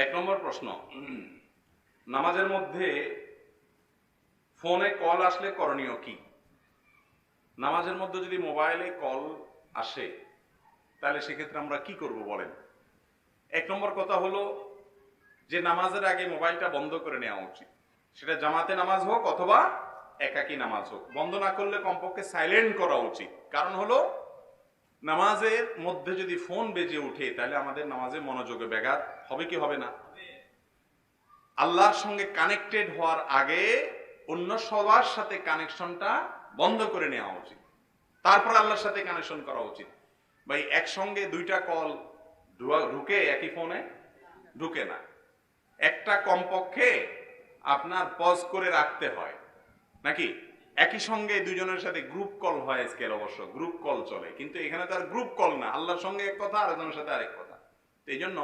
এক নম্বর প্রশ্ন, নামাজের মধ্যে ফোনে কল আসলে করণীয় কি? নামাজের মধ্যে যদি মোবাইলে কল আসে তাহলে সেক্ষেত্রে আমরা কি করব বলেন। এক নম্বর কথা হলো যে নামাজের আগে মোবাইলটা বন্ধ করে নেওয়া উচিত। সেটা জামাতে নামাজ হোক অথবা একাকী নামাজ হোক, বন্ধ না করলে কমপক্ষে সাইলেন্ট করা উচিত। কারণ হলো নামাজের মধ্যে যদি ফোন বেজে উঠে তাহলে আমাদের নামাজে মনোযোগে ব্যাঘাত হবে কি হবে না? আল্লাহর সঙ্গে কানেক্টেড হওয়ার আগে অন্য সবার সাথে কানেকশনটা বন্ধ করে নেওয়া উচিত, তারপর আল্লাহর সাথে কানেকশন করা উচিত। ভাই একসঙ্গে দুইটা কল ঢুকে একই ফোনে ঢুকে না, একটা কমপক্ষে আপনার পজ করে রাখতে হয় নাকি? একই সঙ্গে দুইজনের সাথে গ্রুপ কল হয়, স্কেল অবশ্য গ্রুপ কল চলে, কিন্তু এখানে তো আর গ্রুপ কল না, আল্লাহর সঙ্গে এক কথা আর একজনের সাথে আরেক কথা। তো এই জন্য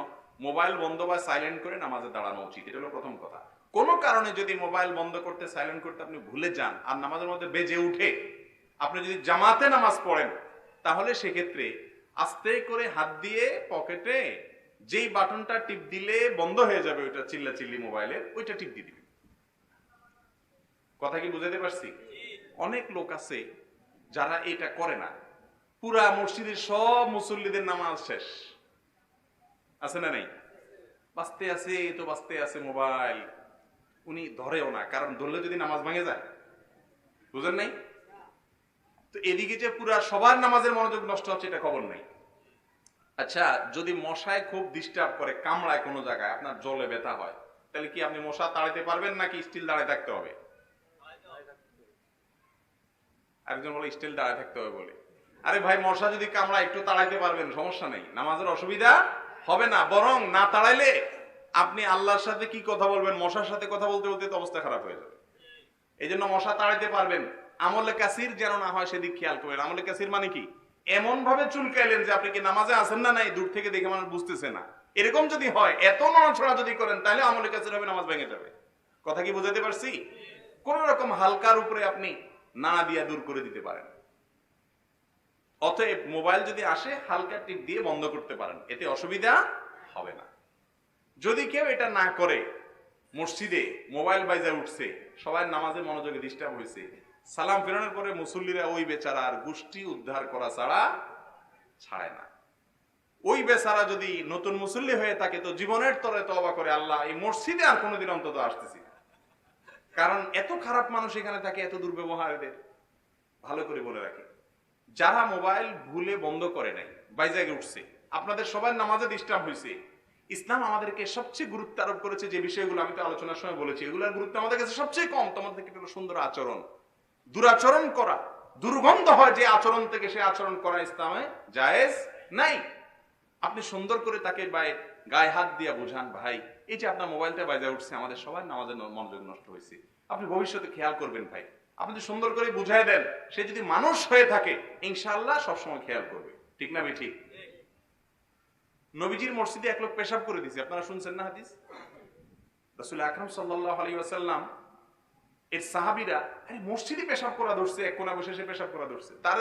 মোবাইল বন্ধ বা সাইলেন্ট করে নামাজে দাঁড়ানো উচিত, এটা হলো প্রথম কথা। কোনো কারণে যদি মোবাইল বন্ধ করতে সাইলেন্ট করতে আপনি ভুলে যান আর নামাজের মধ্যে বেজে উঠে, আপনি যদি জামাতে নামাজ পড়েন তাহলে সেক্ষেত্রে আস্তে করে হাত দিয়ে পকেটে যেই বাটনটা টিপ দিলে বন্ধ হয়ে যাবে ওইটা চিল্লাচিল্লি মোবাইলের, ওইটা টিপ দিয়ে দিবেন। কথা কি বুঝাতে পারছি? অনেক লোক আছে যারা এটা করে না, পুরা মসজিদের সব মুসল্লিদের নামাজ শেষ, আছে না নাই? বাঁচতে আছে তো বাঁচতে আছে মোবাইল, উনি ধরেও না, কারণ ধরলে যদি নামাজ ভেঙে যায়, বুঝেন নাই? তো এদিকে যে পুরা সবার নামাজের মনোযোগ নষ্ট হচ্ছে এটা খবর নাই। আচ্ছা, যদি মশায় খুব ডিস্টার্ব করে, কামড়ায় কোনো জায়গায়, আপনার জলে ব্যথা হয়, তাহলে কি আপনি মশা তাড়াইতে পারবেন নাকি স্টিল দাঁড়ায় থাকতে হবে? একজন বলে স্টিল দাঁড়ায় থাকতে হবে বলে। আরে ভাই, মশা যদি কামড়ায় একটু তাড়াইতে পারবেন, সমস্যা নেই, নামাজের অসুবিধা হবে না। বরং না তাড়াইলে আপনি আল্লাহর সাথে কি কথা বলবেন, মশার সাথে কথা বলতে বলতে তো অবস্থা খারাপ হয়ে যাবে। এই জন্য মশা তাড়াইতে পারবেন, আমলে কাসির যেন না হয় সেদিক খেয়াল করবেন। আমলে কাসির মানে কি? এমন ভাবে চুলকাইলেন যে আপনি কি নামাজে আছেন না নাই দূর থেকে দেখে মানুষ বুঝতেছে না, এরকম যদি হয়, এত নড়াচড়া যদি করেন, তাহলে আমলে কাসির হবে, নামাজ ভেঙে যাবে। কথা কি বুঝাতে পারছি? কোন রকম হালকার উপরে আপনি না দিয়া দূর করে দিতে পারেন। অতএব মোবাইল যদি আসে হালকা টিপ দিয়ে বন্ধ করতে পারেন, এতে অসুবিধা হবে না। যদি কেউ এটা না করে, মসজিদে মোবাইল বাজে উঠছে, সবাই নামাজে মনোযোগে ডিস্টার্ব হয়েছে, সালাম ফেরানোর পরে মুসল্লিরা ওই বেচারার গোষ্ঠী উদ্ধার করা ছাড়া ছাড়ে না। ওই বেচারা যদি নতুন মুসল্লি হয়ে থাকে তো জীবনের তরে তওবা করে, আল্লাহ এই মসজিদে আর কোনোদিন অন্তত আসতেছি না। কারণ এত খারাপ মানুষ এখানে থাকে, এত দুর্ব্যবহার এদের। ভালো করে বলে রাখি, যারা মোবাইল ভুলে বন্ধ করে নাই, বাইজাগে উঠছে, আপনাদের সবার নামাজে ডিস্টার্ব হয়েছে, ইসলাম আমাদেরকে সবচেয়ে গুরুত্ব আরোপ করেছে যে বিষয়গুলো আমি তো আলোচনার সময় বলেছি, এগুলোর গুরুত্ব আমাদের কাছে সবচেয়ে কম। তোমাদের থেকে একটা সুন্দর আচরণ, দুরাচরণ করা, দুর্গন্ধ হয় যে আচরণ থেকে, সে আচরণ করা ইসলামে জায়েজ নাই। আপনি সুন্দর করে তাকে গায়ে হাত দিয়ে বুঝান, ভাই এই যে আপনার মোবাইলটা বাজে উঠছে, আমাদের সবার নামাজের মনোযোগ নষ্ট হয়েছে, আপনি ভবিষ্যতে খেয়াল করবেন ভাই। আপনি সুন্দর করে বুঝাই দেন, সে যদি মানুষ হয়ে থাকে ইনশাআল্লাহ সবসময় খেয়াল করবে। ঠিক না ভাই? ঠিক। নবীজির মসজিদে এক লোক পেশাব করে দিয়েছে, আপনারা শুনছেন না হাদিস? রাসূল আকরাম সাল্লাল্লাহু আলাইহি ওয়াসাল্লাম এর সাহাবীরা, আরে মসজিদে পেশাব করা ধরছে, এক কোণা বসে সে পেশাব করা ধরছে, তার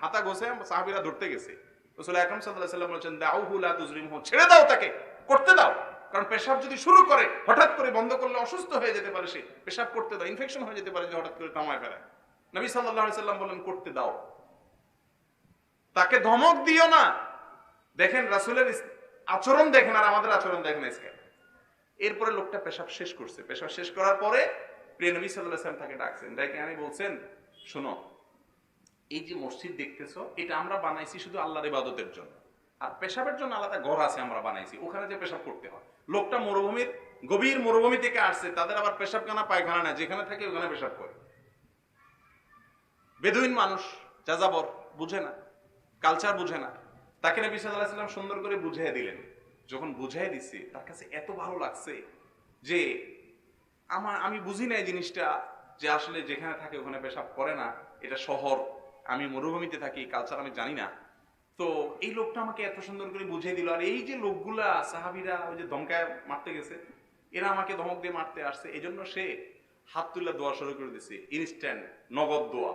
হাতা গোছে সাহাবীরা ধরতে গেছে। রাসূল আকরাম সাল্লাল্লাহু আলাইহি ওয়াসাল্লাম বলেছেন, দাউহু লা তুজরিমহু, ছেড়ে দাও তাকে, করতে দাও। কারণ পেশাব যদি শুরু করে, হঠাৎ করে বন্ধ করলে অসুস্থ হয়ে যেতে পারে, সে পেশাব করতে দাও, ইনফেকশন হয়ে যেতে পারে যে হঠাৎ করে তামায় ফেরায়। নবী সাল্লাল্লাহু আলাইহি ওয়াসাল্লাম বলেন, করতে দাও, তাকে ধমক দিও না। দেখেন রাসূলের আচরণ দেখেন আর আমাদের আচরণ দেখেন আজকে। এরপরে লোকটা পেশাব শেষ করছে, পেশাব শেষ করার পরে প্রিয় নবী সাল্লাল্লাহু আলাইহি ওয়াসাল্লাম তাকে ডাকছেন, ডাকে আনি বলছেন, শোনো, এই যে মসজিদ দেখতেছো, এটা আমরা বানাইছি শুধু আল্লাহর ইবাদতের জন্য, আর পেশাবের জন্য আলাদা ঘর আছে আমরা বানাইছি, ওখানে যে পেশাব করতে হয়। লোকটা মরুভূমির, গভীর মরুভূমি থেকে আসছে, তাদের আবার পেশাবখানা পায়খানা না, যেখানে থাকে ওখানে পেশাব করে। বেদুইন মানুষ, যাযাবর, বুঝে না, কালচার বুঝে না। তাকে নবী সাল্লাল্লাহু আলাইহি ওয়াসাল্লাম সুন্দর করে বুঝিয়ে দিলেন। যখন বুঝিয়ে দিচ্ছে, তার কাছে এত ভালো লাগছে যে আমি বুঝি না এই জিনিসটা, যে আসলে যেখানে থাকে ওখানে পেশাব করে না, এটা শহর, আমি মরুভূমিতে থাকি, কালচার আমি জানি না। তো এই লোকটা আমাকে এত সুন্দর করে বুঝিয়ে দিল। আর এই যে লোকগুলা সাহাবীরা ওই যে ধমকায় মারতে গেছে, এরা আমাকে ধমক দিয়ে মারতে আসছে, এই জন্য সে হাত তুলে দোয়া শুরু করে দিছে, ইনস্ট্যান্ট নগদ দোয়া।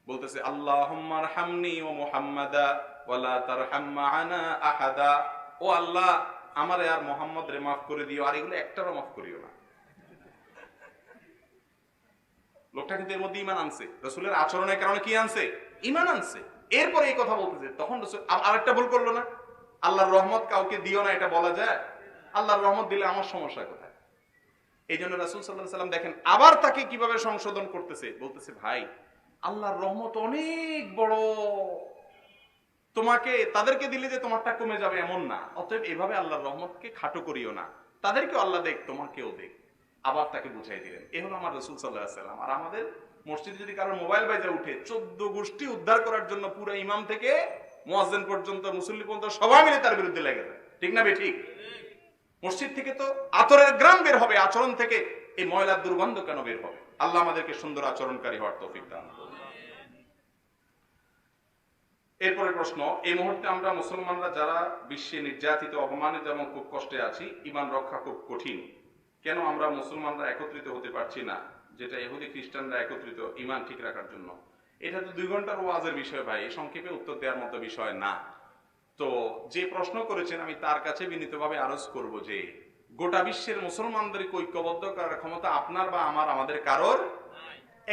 বলতেছে, আল্লাহুম্মা আরহামনি ওয়া মুহাম্মাদা ওয়া লা তারহাম মা'ানা আহাদা। ও আল্লাহ, আমারে আর মোহাম্মদ রে মাফ করে দিও, আর এগুলো একটারও মাফ করিও না। লোকটা কিন্তু এর মধ্যে ইমান আনছে, রসুলের আচরণের কারণে কি আনছে? ইমান আনছে। এরপরে এই কথা বলতেছে, তখন রসুল আরেকটা ভুল করলো না, আল্লাহর রহমত কাউকে দিও না, এটা বলা যায়? আল্লাহর রহমত দিলে আমার সমস্যা কোথায়? এই জন্য রাসূল সাল্লাল্লাহু আলাইহি সাল্লাম দেখেন আবার তাকে কিভাবে সংশোধন করতেছে, বলতেছে ভাই আল্লাহর রহমত অনেক বড়, তোমাকে তাদেরকে দিলে যে তোমারটা কমে যাবে এমন না, অতএব এভাবে আল্লাহর রহমতকে খাটো করিও না, তাদেরকেও আল্লাহ দেখ তোমাকেও দেখ। আবার তাকে বুঝাই দিলেন। এ হলো আমার রাসূল সাল্লাল্লাহু আলাইহি সাল্লাম। আর আমাদের মসজিদে যদি কারোর মোবাইল বাজে উঠে 14 গোষ্ঠী উদ্ধার করার জন্য পুরো ইমাম থেকে মুয়াজ্জিন পর্যন্ত, মুসল্লি পর্যন্ত সবাই মিলে তার বিরুদ্ধে লেগে যায়, ঠিক না বেঠিক? মসজিদ থেকে তো আতরের গ্রাম বের হবে, আচরণ থেকে এই ময়লার দুর্গন্ধ কেন বের হবে? আল্লাহ আমাদেরকে সুন্দর আচরণকারী হওয়ার তৌফিক দান করুন। এরপরে প্রশ্ন, এই মুহূর্তে আমরা মুসলমানরা যারা বিশ্বে নির্যাতিত, অপমানিত এবং খুব কষ্টে আছি, ঈমান রক্ষা খুব কঠিন, কেন আমরা মুসলমানরা একত্রিত হতে পারছি না, যেটা ইহুদি খ্রিস্টানরা একত্রিত ঈমান ঠিক রাখার জন্য? এটা তো 2 ঘন্টার ওয়াজের বিষয় ভাই, এই সংক্ষেপে উত্তর দেওয়ার মতো বিষয় না। তো যে প্রশ্ন করেছেন আমি তার কাছে বিনীতভাবে আরজ করব যে গোটা বিশ্বের মুসলমানদেরকে ঐক্যবদ্ধ করার ক্ষমতা আপনার বা আমাদের কারোর।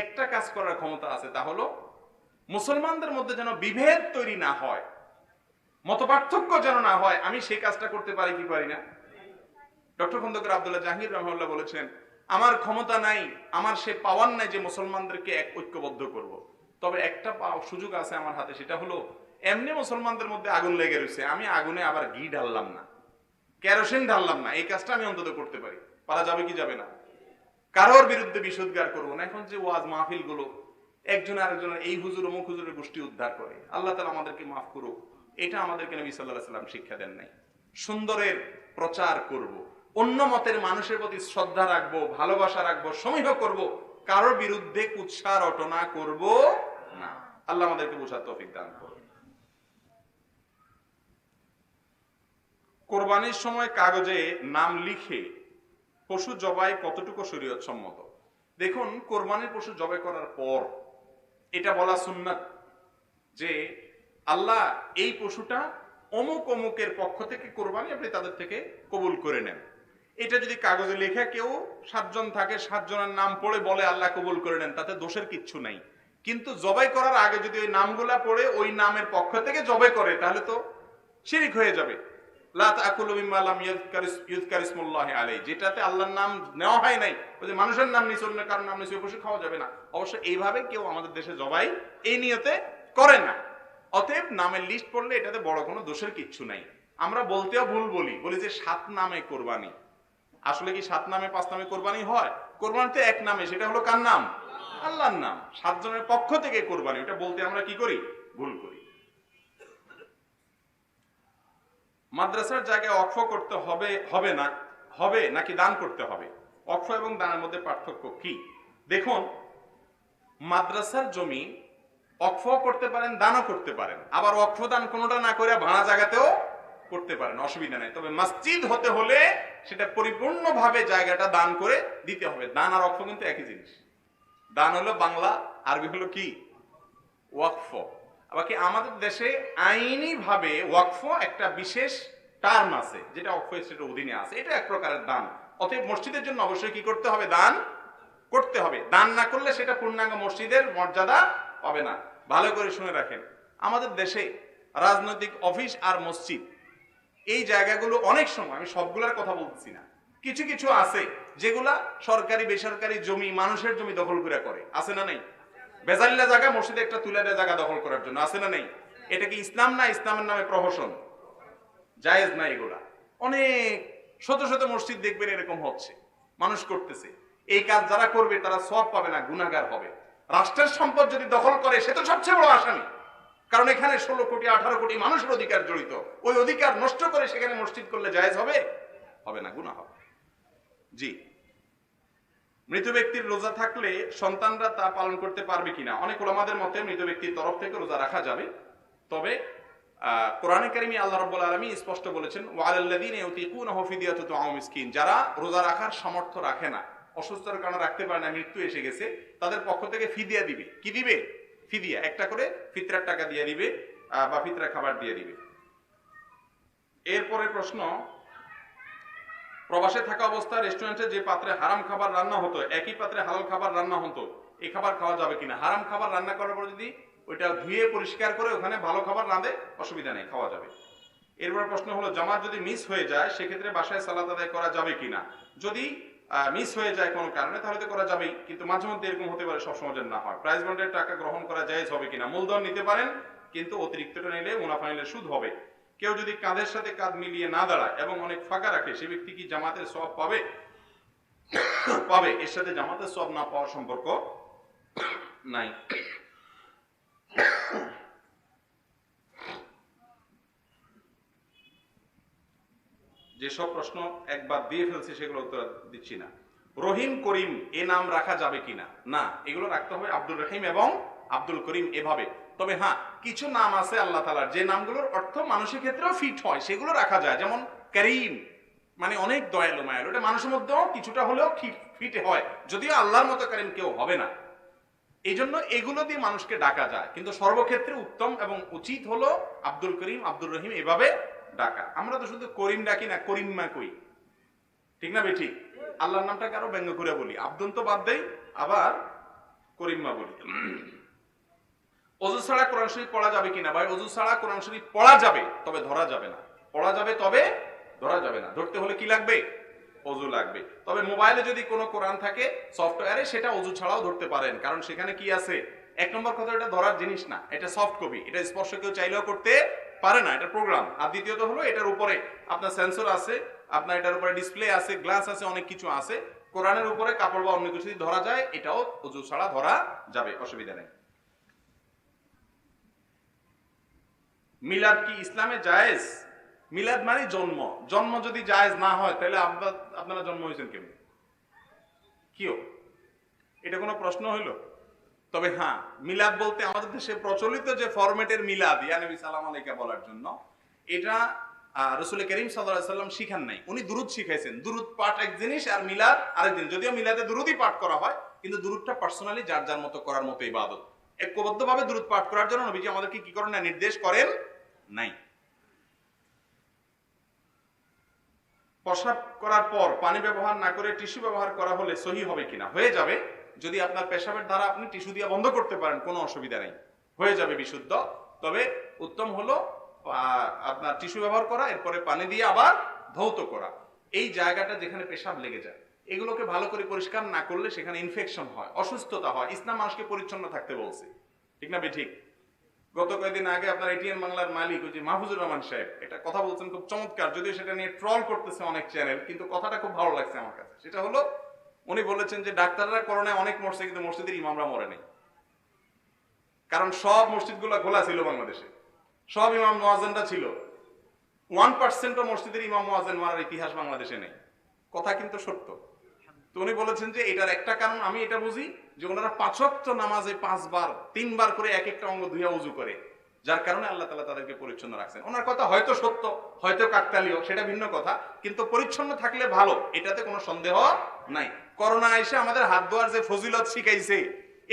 একটা কাজ করার ক্ষমতা আছে, তা হলো মুসলমানদের মধ্যে যেন বিভেদ তৈরি না হয়, মতপার্থক্য যেন না হয়। আমি সেই কাজটা করতে পারি কি পারি না? ডক্টর খন্দকার আব্দুল্লাহ জাহাঙ্গীর রহমাতুল্লাহ বলেছেন আমার ক্ষমতা নাই, আমার সে পাওয়ার নাই যে মুসলমানদেরকে এক ঐক্যবদ্ধ করব। তবে একটা সুযোগ আছে আমার হাতে, সেটা হলো এমনি মুসলমানদের মধ্যে আগুন লেগে রয়েছে, আমি আগুনে আবার ঘি ঢাললাম না, কেরোসিন ঢাললাম না, এই কাজটা আমি অন্তত করতে পারি। পারা যাবে কি যাবে না? কারোর বিরুদ্ধে বিষোদ্গার করবো না। এখন যে ওয়াজ মাহফিল গুলো একজন আরেকজনের, এই হুজুর অমুক হুজুরের গোষ্ঠী উদ্ধার করে, আল্লাহ তাআলা আমাদেরকে মাফ করুক, এটা আমাদেরকে নবী সাল্লাল্লাহু আলাইহি সাল্লাম শিক্ষা দেন নাই। সুন্দরের প্রচার করব, অন্য মতের মানুষের প্রতি শ্রদ্ধা রাখবো, ভালোবাসা রাখবো, সমীহ করব, কারোর বিরুদ্ধে কুৎসা রটনা করব না। আল্লাহ আমাদেরকে বোঝার তৌফিক দান করুন। কোরবানির সময় কাগজে নাম লিখে পশু জবাই কতটুকু শরীয়ত সম্মত? দেখুন, কোরবানির পশু জবাই করার পর এটা বলা সুন্নাত যে আল্লাহ এই পশুটা অমুক অমুকের পক্ষ থেকে কোরবানি, আপনি তাদের থেকে কবুল করে নেন। এটা যদি কাগজে লেখা কেউ 7 জন থাকে, 7 জনের নাম পড়ে বলে আল্লাহ কবুল করে নেন, তাতে দোষের কিচ্ছু নাই। কিন্তু জবাই করার আগে যদি ওই নামগুলা পড়ে ওই নামের পক্ষ থেকে জবাই করে, তাহলে তো শিরক হয়ে যাবে। লা তাকুলু মিম্মা লাম ইউযকার ইসমুল্লাহি আলাইহি, যেটাতে আল্লাহর নাম নেওয়া হয় নাই, ওই যে মানুষের নাম নিছে, অন্য কারো নাম নিছে, ওই পশু খাওয়া যাবে না। অবশ্য এইভাবে কেউ আমাদের দেশে জবাই এই নিয়তে করে না। অতএব নামের লিস্ট পড়লে এটাতে বড় কোনো দোষের কিচ্ছু নাই। আমরা বলতেও ভুল বলি যে 7 নামে কোরবানি। আসলে কি 7 নামে 5 নামে কোরবানি হয়? কোরবানি তো এক নামে, সেটা হলো কার নাম? আল্লাহর নাম। 7 জনের পক্ষ থেকে কোরবানি, ওটা বলতে আমরা কি করি? ভুল করি। মাদ্রাসার জায়গায় ওয়াকফ করতে হবে নাকি দান করতে হবে? ওয়াকফ এবং দানের মধ্যে পার্থক্য কি? দেখুন, মাদ্রাসার জমি ওয়াকফ করতে পারেন, দানও করতে পারেন, আবার ওয়াকফ দান কোনোটা না করে ভাড়া জায়গাতেও করতে পারেন, অসুবিধা নেই। তবে মসজিদ হতে হলে সেটা পরিপূর্ণভাবে জায়গাটা দান করে দিতে হবে। দান আর ওয়াকফ কিন্তু একই জিনিস। দান হলো বাংলা, আরবি হলো কি? ওয়াকফ। বাকি আমাদের দেশে আইনি ভাবে ওয়াকফ একটা বিশেষ টার্ম আছে, যেটা ওয়াকফ স্টেটের অধীনে আছে, এটা এক প্রকারের দান। অতএব মসজিদের জন্য অবশ্যই কি করতে হবে? দান করতে হবে। দান না করলে সেটা পূর্ণাঙ্গ মসজিদের মর্যাদা পাবে না। ভালো করে শুনে রাখেন, আমাদের দেশে রাজনৈতিক অফিস আর মসজিদ, এই জায়গাগুলো অনেক সময়, আমি সবগুলোর কথা বলতেছি না, কিছু কিছু আছে যেগুলা সরকারি বেসরকারি জমি, মানুষের জমি দখল করে, আছে না নেই? বেজাল্লা জায়গা মসজিদে একটা তুলে দেয় জায়গা দখল করার জন্য, আছে না নেই? এটা কি ইসলাম না? ইসলামের নামে প্রহসন, জায়েজ না এগুলা। অনেক শত শত মসজিদ দেখবেন এরকম হচ্ছে, মানুষ করতেছে। এই কাজ যারা করবে তারা সওয়াব পাবে না, গুনাহগার হবে। রাষ্ট্রের সম্পদ যদি দখল করে, সে তো সবচেয়ে বড় আসামি, কারণ এখানে 16 কোটি 18 কোটি মানুষের অধিকার জড়িত। ওই অধিকার নষ্ট করে সেখানে মসজিদ করলে জায়েজ হবে? হবে না, গুনাহ হবে। জি। মৃত ব্যক্তির রোজা থাকলে সন্তানরা তা পালন করতে পারবে কিনা? অনেক উলামাদের মতে মৃত ব্যক্তির তরফ থেকে রোজা রাখা যাবে। তবে কোরআনে কারিমে আল্লাহ রাব্বুল আলামিন স্পষ্ট বলেছেন, ওয়ালাল্লাযীনা ইউতিকুনাহু ফিদিয়াতু তুআমু মিসকিন, যারা রোজা রাখার সামর্থ্য রাখে না, অসুস্থতার কারণে রাখতে পারে না, মৃত্যু এসে গেছে, তাদের পক্ষ থেকে ফিদিয়া দিবে। কি দিবে? ফিদিয়া, একটা করে ফিতরার টাকা দিয়ে দিবে বা ফিতরা খাবার দিয়ে দিবে। এরপরে প্রশ্ন, প্রবাসে থাকা অবস্থায় রেস্টুরেন্টে যে পাত্রে হারাম খাবার রান্না হতো একই পাত্রে হালাল খাবার রান্না হতো, এই খাবার খাওয়া যাবে কিনা? হারাম খাবার রান্না করার পর যদি ওইটা ধুয়ে পরিষ্কার করে ওখানে ভালো খাবার রাঁধে, অসুবিধা নেই, খাওয়া যাবে। এরপর প্রশ্ন হলো, জামাত যদি মিস হয়ে যায় সেক্ষেত্রে বাসায় সালাত আদায় করা যাবে কিনা? যদি মিস হয়ে যায় কোনো কারণে তাহলে তো করা যাবেই, কিন্তু মাঝে মধ্যে এরকম হতে পারে, সবসময় যেন না হয়। প্রাইজ বন্ডের টাকা গ্রহণ করা জায়েজ হবে কিনা? মূলধন নিতে পারেন, কিন্তু অতিরিক্তটা নিলে মুনাফা নিলে সুদ হবে। কেউ যদি কাঁধের সাথে কাঁধ মিলিয়ে না দাঁড়ায় এবং অনেক ফাঁকা রাখে, সে ব্যক্তি কি জামাতের সওয়াব পাবে? পাবে, এর সাথে জামাতের সওয়াব না পাওয়ার সম্পর্ক নাই। যেসব প্রশ্ন একবার দিয়ে ফেলছি সেগুলো উত্তর দিচ্ছি না। রহিম করিম এ নাম রাখা যাবে কিনা? না, এগুলো রাখতে হবে আব্দুল রহিম এবং আব্দুল করিম এভাবে। তবে হ্যাঁ, কিছু নাম আছে আল্লাহ তাআলার যে নামগুলোর অর্থ মানুষের ক্ষেত্রেও ফিট হয়, সেগুলো রাখা যায়। যেমন করিম মানে অনেক দয়ালু মায়ালু, এটা মানুষের মধ্যেও কিছুটা হলেও ফিটে হয়, যদিও আল্লাহর মতো করিম কেউ হবে না। এই জন্য এগুলো দিয়ে মানুষকে ডাকা যায়, কিন্তু সর্বক্ষেত্রে উত্তম এবং উচিত হলো আব্দুল করিম আব্দুল রহিম এভাবে ডাকা। আমরা তো শুধু করিম ডাকি না, করিম্মা কই, ঠিক না বেঠিক? আল্লাহর নামটাকে আরো ব্যঙ্গ করে বলি, আব্দুল তো বাদ দেই, আবার করিম্মা বলি। অজু ছাড়া কোরআন শরীফ পড়া যাবে কিনা? ভাই, অজু ছাড়া কোরআন শরীফ পড়া যাবে, তবে ধরা যাবে না। পড়া যাবে তবে ধরা যাবে না। ধরতে হলে কি লাগবে? অজু লাগবে। তবে মোবাইলে যদি কোনো কোরআন থাকে সফটওয়্যারে, সেটা অজু ছাড়াও ধরতে পারেন, কারণ সেখানে কি আছে? এক নম্বর কথা, এটা ধরার জিনিস না, এটা সফট কপি, এটা স্পর্শ কেউ চাইলেও করতে পারে না, এটা প্রোগ্রাম। আর দ্বিতীয়ত হলো এটার উপরে আপনার সেন্সর আছে, আপনার এটার উপরে ডিসপ্লে আছে, গ্লাস আছে, অনেক কিছু আছে। কোরআনের উপরে কাপড় বা অন্য কিছু যদি ধরা যায়, এটাও অজু ছাড়া ধরা যাবে, অসুবিধা নেই। মিলাদ কি ইসলামে জায়েজ? মিলাদ মানে জন্ম, জন্ম যদি জায়েজ না হয় তাহলে আপনারা জন্ম হয়েছেন কেমন? কিও এটা কোনো প্রশ্ন হইল? তবে হ্যাঁ, মিলাদ বলতে আমাদের দেশে প্রচলিত যে ফরম্যাটের মিলাদ, ইয়া নবী সালাম আলাইকা বলার জন্য, এটা রাসূল করিম সাল্লাল্লাহু আলাইহি ওয়াসাল্লাম শিখান নাই। উনি দুরূদ শিখাইছেন। দুরূদ পাঠ এক জিনিস আর মিলাদ আরেক জিনিস। যদিও মিলাদে দুরূদই পাঠ করা হয়, কিন্তু দুরূদটা পার্সোনালি যার যার মতো করার মতো ইবাদত। ঐক্যবদ্ধভাবে দুরূদ পাঠ করার জন্য নবীজি আমাদেরকে কি করেন না, নির্দেশ করেন নাই। প্রস্রাব করার পর পানি ব্যবহার না করে টিস্যু ব্যবহার করা হলে সহি হবে কিনা? হয়ে যাবে, যদি আপনার পেশাবের দ্বারা আপনি টিস্যু দিয়ে বন্ধ করতে পারেন, কোনো অসুবিধা নেই, হয়ে যাবে বিশুদ্ধ। তবে উত্তম হলো আপনার টিস্যু ব্যবহার করা, এরপরে পানি দিয়ে আবার ধৌত করা। এই জায়গাটা যেখানে পেশাব লেগে যায়, এগুলোকে ভালো করে পরিষ্কার না করলে সেখানে ইনফেকশন হয়, অসুস্থতা হয়। ইসলাম মানুষকে পরিচ্ছন্ন থাকতে বলছে, ঠিক না ঠিক? গত কয়েকদিন আগে আপনার এটিএন বাংলার মালিক ওই যে মাহফুজুর রহমান সাহেব এটা কথা বলছেন, খুব চমৎকার, যদিও সেটা নিয়ে ট্রল করতেছে অনেক চ্যানেল, কিন্তু কথাটা খুব ভালো লাগছে আমার কাছে। সেটা হলো, উনি বলেছেন যে ডাক্তাররা করোনায় অনেক মরছে, কিন্তু মসজিদের ইমামরা মরে নেই। কারণ সব মসজিদগুলো খোলা ছিল বাংলাদেশে, সব ইমাম মুয়াজ্জিনরা ছিল, 1% মসজিদের ইমাম মুয়াজ্জিন মারার ইতিহাস বাংলাদেশে নেই। কথা কিন্তু সত্য। তো উনি বলেছেন যে এটার একটা কারণ আমি এটা বুঝি, যে ওনারা 5 ওয়াক্ত নামাজে 5 বার 3 বার করে এক একটা অঙ্গ ধুইয়া ওযু করে, যার কারণে আল্লাহ তাআলা তাদেরকে পরিচ্ছন্ন রাখছেন। ওনার কথা হয়তো সত্য, হয়তো কাকতালীয়, সেটা ভিন্ন কথা, কিন্তু পরিচ্ছন্ন থাকলে ভালো, এটাতে কোনো সন্দেহ নাই। করোনা এসে আমাদের হাত ধোয়ার যে ফজিলত শিখাইছে,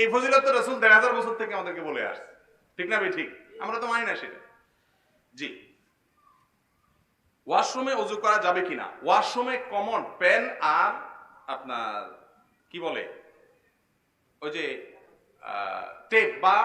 এই ফজিলত তো রাসূল 1000 বছর থেকে আমাদেরকে বলে আসছে, ঠিক না ঠিক? আমরা তো মানি না সেটা। জি, ওয়াশরুমে ওযু করা যাবে কিনা? ওয়াশরুমে কমন প্যান আর আপনার কি বলে ওই যে টেপ বা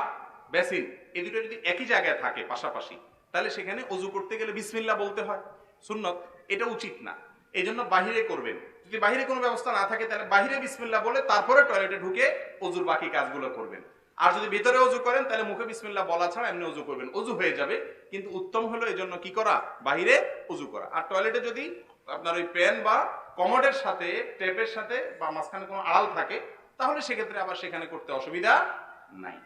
বেসিন, এই দুটো যদি একই জায়গায় থাকে পাশাপাশি, তাহলে সেখানে ওযু করতে গেলে বিসমিল্লাহ বলতে হয়, সুন্নত। এটা উচিত না, এই জন্য বাহিরে করবেন। যদি বাহিরে কোনো ব্যবস্থা না থাকে, তাহলে বাহিরে বিসমিল্লাহ বলে তারপরে টয়লেটে ঢুকে ওযুর বাকি কাজগুলো করবেন। আর যদি ভিতরে ওযু করেন, তাহলে মুখে বিসমিল্লাহ বলা ছাড়া এমনি ওযু করবেন, ওযু হয়ে যাবে। কিন্তু উত্তম হলো এই জন্য কি করা, বাহিরে ওযু করা। আর টয়লেটে যদি আপনার ওই পেন বা কমোডের সাথে টেপের সাথে বা মাঝখানে কোনো আড়াল থাকে, তাহলে সেক্ষেত্রে আবার সেখানে করতে অসুবিধা নাই।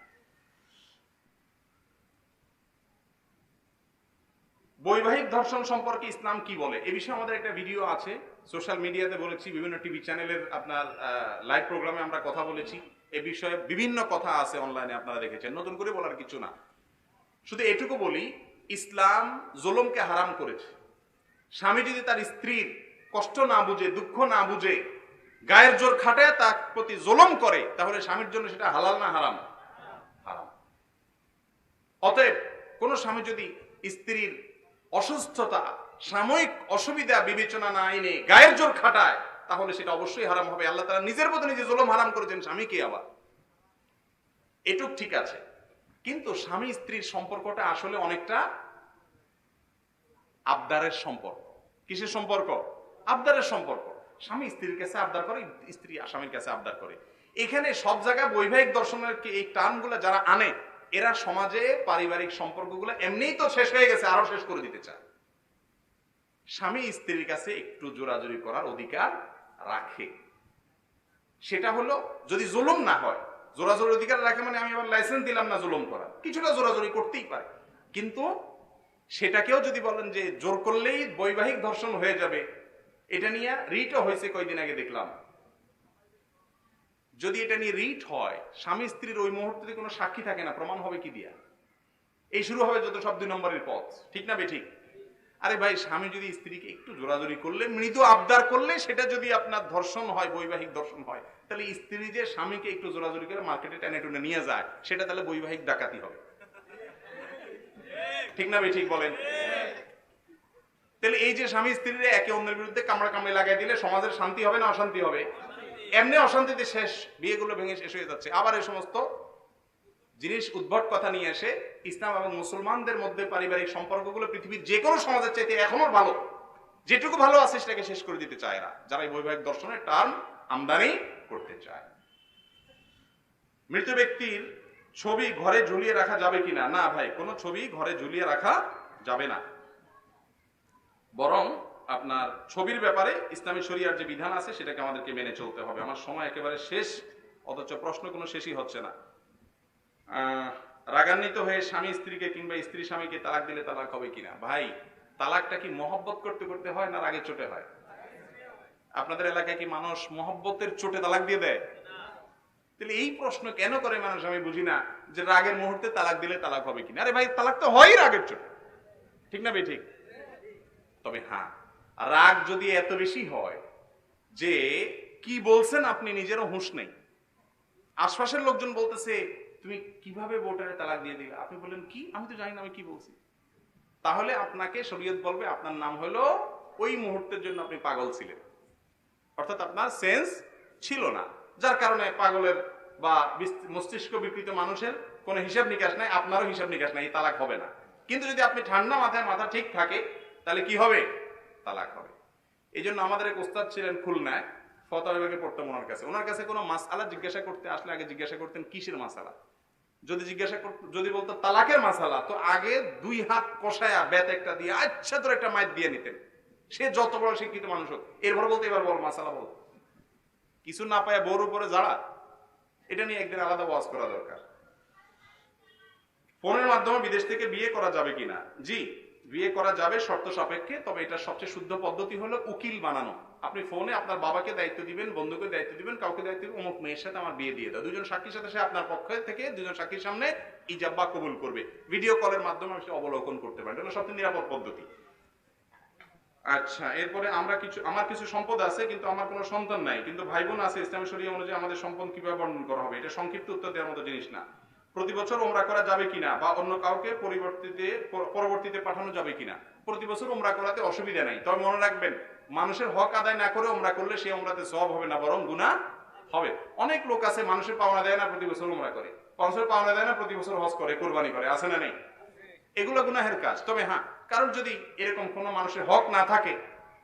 বৈবাহিক ধর্ষণ সম্পর্কে ইসলাম কি বলে? এ বিষয়ে আমাদের একটা ভিডিও আছে, সোশ্যাল মিডিয়াতে বলেছি, বিভিন্ন টিভি চ্যানেলের আপনার লাইভ প্রোগ্রামে আমরা কথা বলেছি। এ বিষয়ে বিভিন্ন কথা আছে অনলাইনে, আপনারা দেখেছেন, নতুন করে বলার কিছু না। শুধু এটুকু বলি, ইসলাম জুলুমকে হারাম করেছে। স্বামী যদি তার স্ত্রীর কষ্ট না বুঝে, দুঃখ না বুঝে, গায়ের জোর খাটায় তার প্রতি জুলুম করে, তাহলে স্বামীর জন্য সেটা হালাল না হারাম? হারাম। অতএব কোন স্বামী যদি স্ত্রীর অসুস্থতা সাময়িক অসুবিধা বিবেচনা না এনে গায়ের জোর খাটায়, তাহলে সেটা অবশ্যই হারাম হবে। আল্লাহ তাআলা নিজের প্রতি নিজে জুলুম হারাম করেছেন স্বামীকে। আবার এটুক ঠিক আছে, কিন্তু স্বামী স্ত্রীর সম্পর্কটা আসলে অনেকটা আবদারের সম্পর্ক। কিসের সম্পর্ক? আবদারের সম্পর্ক। স্বামী স্ত্রীর কাছে আবদার করে, স্ত্রী স্বামীর কাছে আবদার করে। এখানে সব জায়গায় বৈবাহিক দর্শনের এই টার্মগুলো যারা আনে, এরা সমাজে পারিবারিক সম্পর্কগুলো এমনিই তো শেষ হয়ে গেছে, আরো শেষ করে দিতে চায়। স্বামী স্ত্রীর কাছে একটু জোরাজুরি করার অধিকার রাখে। সেটা হলো যদি জুলুম না হয়। জোরাজুরি অধিকার রাখে মানে আমি আবার লাইসেন্স দিলাম না জুলুম করার, কিছুটা জোরাজুরি করতেই পারে, কিন্তু সেটাকেও যদি বলেন যে জোর করলেই বৈবাহিক ধর্ষণ হয়ে যাবে, এটা নিয়ে রিটও হয়েছে কয়েকদিন আগে দেখলাম। যদি এটা নিয়ে রিট হয়, স্বামী স্ত্রীর ওই মুহূর্তে কোনো সাক্ষী থাকে না, প্রমাণ হবে কি দিয়া? এই শুরু হবে যত সব 2 নম্বরের পথ। ঠিক না বেঠিক? আরে ভাই, স্বামী যদি স্ত্রীকে একটু জোরাজোরি করলে, মৃদু আবদার করলে, সেটা যদি আপনার ধর্ষণ হয়, বৈবাহিক ধর্ষণ হয়, তাহলে স্ত্রী যে স্বামীকে একটু জোরাজোরি করে মার্কেটে টেনে টুনে নিয়ে যায়, সেটা তাহলে বৈবাহিক ডাকাতি হবে। ঠিক না বেঠিক বলেন? তাহলে এই যে স্বামী স্ত্রীরা একে অন্যের বিরুদ্ধে কামড়া কামড়ে লাগাই দিলে সমাজের শান্তি হবে না অশান্তি হবে? এমনি অশান্তিতে শেষ, বিয়েগুলো ভেঙে শেষ হয়ে যাচ্ছে। আবার এই সমস্ত জিনিস উদ্ভট কথা নিয়ে এসে ইসলাম এবং মুসলমানদের মধ্যে পারিবারিক সম্পর্কগুলো পৃথিবীর যে কোনো সমাজের চাইতে এখনো ভালো, যেটুকু ভালো আছে সেটাকে শেষ করে দিতে চায় এরা, যারা এই বৈবাহিক দর্শনের টার্ম আমদানি করতে চায়। মৃত ব্যক্তির ছবি ঘরে ঝুলিয়ে রাখা যাবে কিনা? না ভাই, কোনো ছবি ঘরে ঝুলিয়ে রাখা যাবে না। বরং আপনার ছবির ব্যাপারে ইসলামী শরিয়ার যে বিধান আছে সেটাকে আমাদেরকে মেনে চলতে হবে। আমার সময় একেবারে শেষ, অথচ প্রশ্ন কোনো শেষই হচ্ছে না। রাগান্বিত হয়ে স্বামী স্ত্রীকে কিংবা স্ত্রী স্বামীকে তালাক দিলে তালাক হবে কিনা? ভাই, তালাকটা কি মহব্বত করতে করতে হয় না রাগের চোটে হয়? আপনাদের এলাকায় কি মানুষ মহব্বতের চোটে তালাক দিয়ে দেয়? তাহলে এই প্রশ্ন কেন করে মানুষ আমি বুঝি না, যে রাগের মুহূর্তে তালাক দিলে তালাক হবে কিনা। আরে ভাই, তালাক তো হয় রাগের চোটে। ঠিক না ভাই? ঠিক। তবে হ্যাঁ, রাগ যদি এত বেশি হয় যে কি বলছেন আপনি নিজেরও হুঁশ নেই, আশপাশের লোকজন বলতেছে তুমি কিভাবে বউটারে তালাক দিয়ে দিলে, আপনি বললেন কি, আমি তো জানি না আমি কি বলছি, তাহলে আপনাকে শরীয়ত বলবে আপনার নাম হলো ওই মুহূর্তের জন্য আপনি পাগল ছিলেন, অর্থাৎ আপনার সেন্স ছিল না, যার কারণে পাগলের বা মস্তিষ্ক বিকৃত মানুষের কোনো হিসাব নিকাশ নাই, আপনারও হিসাব নিকাশ নাই, তালাক হবে না। কিন্তু যদি আপনি ঠান্ডা মাথায়, মাথা ঠিক থাকে, তাহলে কি হবে? তালাক হবে। এই জন্য আমাদের এক ওস্তাদ ছিলেন খুলনায়, ফতোয়া বিভাগে পড়তাম ওনার কাছে। ওনার কাছে কোনো মাসআলা জিজ্ঞাসা করতে আসলে আগে জিজ্ঞাসা করতেন কিসের মাসআলা। যদি বলতো তালাকের মাসআলা, তো আগে 2 হাত কষায়া বেত একটা দিয়ে আচ্ছা তোর একটা মাইর দিয়ে নিতেন, সে যত বড় শিক্ষিত মানুষ হোক। এরপর বলতে এবার বল মাসআলা বল, কিছু না পায় বউর উপরে যারা। এটা নিয়ে একদিন আলাদা ওয়াজ করা দরকার। ফোনের মাধ্যমে বিদেশ থেকে বিয়ে করা যাবে কিনা? জি, বিয়ে করা যাবে শর্ত সাপেক্ষে। তবে এটা সবচেয়ে শুদ্ধ পদ্ধতি হলো উকিল বানানো। আপনি ফোনে আপনার বাবাকে দায়িত্ব দিবেন, বন্ধুকে দায়িত্ব দিবেন, কাউকে দায়িত্ব দিবেন, অমুক মেয়ের সাথে আমার বিয়ে দিয়ে দাও। 2 জন সাক্ষীর সাথে সে আপনার পক্ষ থেকে 2 জন সাক্ষীর সামনে ইজাব বা কবুল করবে। ভিডিও কলের মাধ্যমে সে অবলোকন করতে পারেন। এটা সবচেয়ে নিরাপদ পদ্ধতি। আচ্ছা, এরপরে আমার কিছু সম্পদ আছে কিন্তু আমার কোনো সন্তান নাই, কিন্তু ভাই বোন আছে, ইসলামী শরিয়া অনুযায়ী আমাদের সম্পদ কিভাবে বর্ণন করা হবে? এটা সংক্ষিপ্ত উত্তর দেওয়ার মতো জিনিস না। প্রতি বছর উমরা করা যাবে কিনা বা অন্য কাউকে পরবর্তীতে পাঠানো যাবে কিনা? প্রতি বছর উমরা করাতে অসুবিধা নাই, তবে মনে রাখবেন মানুষের হক আদায় না করে উমরা করলে সেই উমরাতে সওয়াব হবে না, বরং গুনাহ হবে। অনেক লোক আছে মানুষের পাওনা দেয় না, প্রতি বছর উমরা করে, মানুষের পাওনা দেয় না, প্রতি বছর হজ করে, কুরবানি করে, আছে না নেই? এগুলো গুনাহের কাজ। তবে হ্যাঁ, কারণ যদি এরকম কোনো মানুষের হক না থাকে,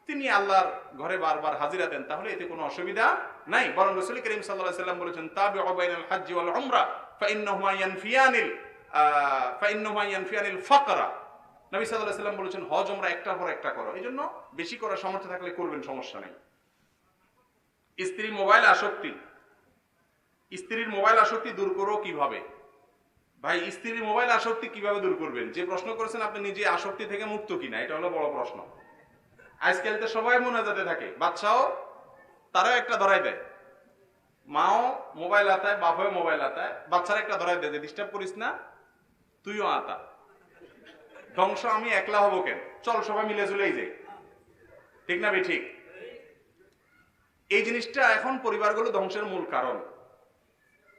তিনি আল্লাহর ঘরে বারবার হাজিরা দেন, তাহলে এতে কোনো অসুবিধা নাই। বরং রাসূল করিম সাল্লাল্লাহু আলাইহি ওয়াসাল্লাম বলেছেন তাবিউ বাইনাল হজ্জ ওয়াল উমরা ফাইন্নাহুমা ইয়ানফিয়ানিল ফাকরা। নবী সাল্লাল্লাহু আলাইহি ওয়াসাল্লাম বলেছেন হজ উমরা একটার পর একটা করো। এইজন্য বেশি করার সামর্থ্য থাকলে করবেন, সমস্যা নেই। স্ত্রীর মোবাইল আসক্তি দূর করো কিভাবে? ভাই, স্ত্রীর মোবাইল আসক্তি কিভাবে দূর করবেন? যে প্রশ্ন করেছেন আপনি নিজে আসক্তি থেকে মুক্ত কিনা, এটা হলো বড় প্রশ্ন। আজকাল তো সবাই মোনাজাতে থাকে, বাচ্চাও তারাও একটা ধরাই দেয়, মাও মোবাইল আতায়, বাবাও মোবাইল আতায়, বাচ্চারা একটা ধরাই দেয় যে ডিস্টার্ব করিস না, তুইও আতা, ধ্বংস আমি একলা হবো কেন, চল সবাই মিলে চলেই যাই। ঠিক না ভাই? ঠিক। এই জিনিসটা এখন পরিবারগুলো ধ্বংসের মূল কারণ,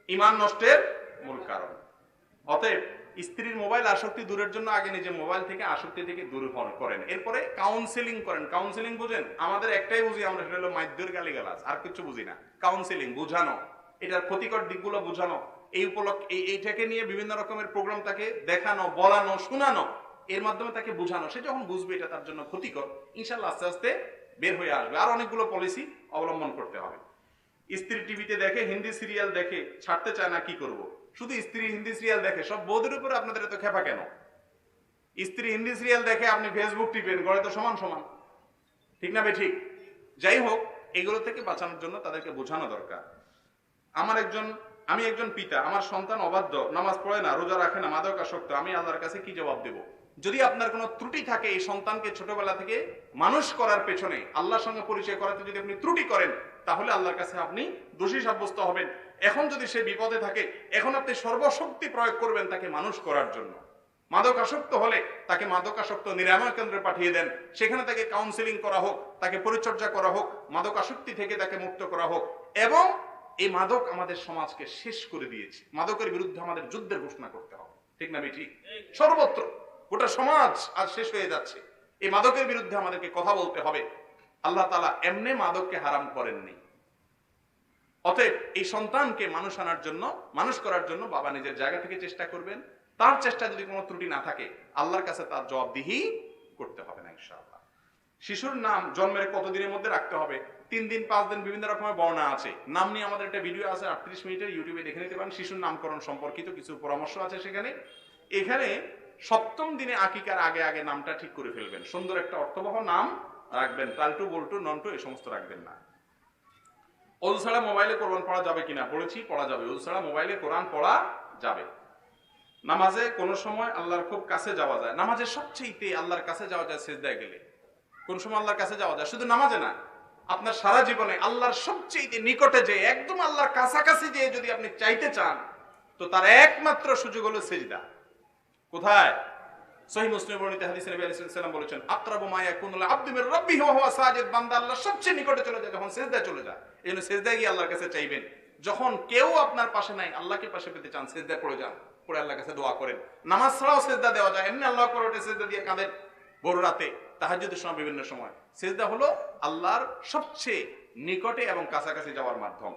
ঈমান নষ্টের মূল কারণ। অতএব স্ত্রীর মোবাইল আসক্তি দূরের জন্য আগে নিজে মোবাইল থেকে আসক্তি থেকে দূর করেন, এরপরে কাউন্সেলিং করেন। কাউন্সেলিং বুঝেন? আমাদের একটাই বুঝি আমরা, সেটা হলো মাইদ্যর গালিগালাজ, আর কিছু বুঝি না। কাউন্সেলিং বুঝানো, এটার ক্ষতিকর দিকগুলো বুঝানো, এই উপলক্ষে এইটাকে নিয়ে বিভিন্ন রকমের প্রোগ্রাম তাকে দেখানো, বলানো, শোনানো, এর মাধ্যমে তাকে বুঝানো। সে যখন বুঝবে এটা তার জন্য ক্ষতিকর, ইনশাল্লাহ আস্তে আস্তে বের হয়ে আসবে। আর অনেকগুলো পলিসি অবলম্বন করতে হবে। স্ত্রী টিভিতে দেখে, হিন্দি সিরিয়াল দেখে, ছাড়তে চায় না, কি করব? শুধু স্ত্রী হিন্দি সিরিয়াল দেখে, সব বউদের উপরে আপনাদের এত খেপা কেন? স্ত্রী হিন্দি সিরিয়াল দেখে আপনি ফেসবুক টিপেন, গড়ে তো সমান সমান, ঠিক না বে ঠিক? যাই হোক, এগুলো থেকে বাঁচানোর জন্য তাদেরকে বোঝানো দরকার। আমি একজন পিতা, আমার সন্তান অবাধ্য, নামাজ পড়ে না, রোজা রাখে না, মাদকাসক্ত, আমি আল্লাহর কাছে কি জবাব দেব? যদি আপনার কোনো ত্রুটি থাকে, এই সন্তানকে ছোটবেলা থেকে মানুষ করার পেছনে, আল্লাহর সঙ্গে পরিচয় করাতে যদি আপনি ত্রুটি করেন, তাহলে আল্লাহর কাছে আপনি দোষী সাব্যস্ত হবেন। এখন যদি সে বিপদে থাকে, এখন আপনি সর্বশক্তি প্রয়োগ করবেন তাকে মানুষ করার জন্য। মাদকাসক্ত হলে তাকে মাদকাসক্ত নিরাময় কেন্দ্রে পাঠিয়ে দেন, সেখানে তাকে কাউন্সেলিং করা হোক, তাকে পরিচর্যা করা হোক, মাদকাসক্তি থেকে তাকে মুক্ত করা হোক। এবং এই মাদক আমাদের সমাজকে শেষ করে দিয়েছে, মাদকের বিরুদ্ধে আমাদের যুদ্ধের ঘোষণা করতে হবে, ঠিক না ঠিক? সর্বত্র গোটা সমাজ আজ শেষ হয়ে যাচ্ছে, এই মাদকের বিরুদ্ধে আমাদেরকে কথা বলতে হবে। আল্লাহ তাআলা এমনি মাদককে হারাম করেননি। অতএব এই সন্তানকে মানুষ আনার জন্য, মানুষ করার জন্য বাবা নিজের জায়গা থেকে চেষ্টা করবেন। তার চেষ্টা যদি কোনো ত্রুটি না থাকে, আল্লাহর কাছে তার জবাবদিহি করতে হবে না ইনশাআল্লাহ। শিশুর নাম জন্মের কতদিনের মধ্যে রাখতে হবে? 3 দিন, 5 দিন, বিভিন্ন রকমের বর্ণনা আছে। নাম নিয়ে আমাদের একটা ভিডিও আছে 38 মিনিটের, ইউটিউবে দেখে নিতে পারেন। শিশুর নামকরণ সম্পর্কিত কিছু পরামর্শ আছে সেখানে। এখানে 7ম দিনে আকিকার আগে আগে নামটা ঠিক করে ফেলবেন, সুন্দর একটা অর্থবহ নাম রাখবেন। টালটু, বল্টু, নন্টু এই সমস্ত রাখবেন না। ওযু ছাড়া মোবাইলে কোরআন পড়া যাবে কিনা? বলেছি পড়া যাবে। ওযু ছাড়া মোবাইলে কোরআন পড়া যাবে। নামাজে কোন সময় আল্লাহর খুব কাছে যাওয়া যায়। নামাজের সবচেয়ে আল্লাহর কাছে যাওয়া যায় সিজদায় গেলে। কোন সময় আল্লাহর কাছে যাওয়া যায়? শুধু নামাজে না, আপনার সারা জীবনে আল্লাহর সবচেয়ে নিকটে যে, একদম আল্লাহর কাছাকাছি যে যদি আপনি চাইতে চান, তো তার একমাত্র সুযোগ হলো সিজদা। কোথায়? সহিহ মুসলিমে বর্ণিত হাদিসে নবী আলাইহিস সালাম বলেছেন, আকরাবু মা ইয়াকুনুল আবদু মির রাব্বিহি ওয়া হুয়া সাজিদ। বান্দা আল্লাহর সবচেয়ে নিকটে চলে যায় যখন সিজদায় চলে যায়। এইজন্য সিজদায় গিয়ে আল্লাহর কাছে চাইবেন। যখন কেউ আপনার পাশে নাই, আল্লাহকে পাশে পেতে চান, সিজদায় পড়ে যান, পড়ে আল্লাহর কাছে দোয়া করেন। নামাজ ছাড়াও সিজদা দেওয়া যায়, এমনি আল্লাহু আকবার বলে সিজদা দিয়ে কাঁদেন ভোর রাতে, তাহাজ্জুদের সময়, বিভিন্ন সময়। সিজদা হলো আল্লাহর সবচেয়ে নিকটে এবং কাছাকাছি যাওয়ার মাধ্যম।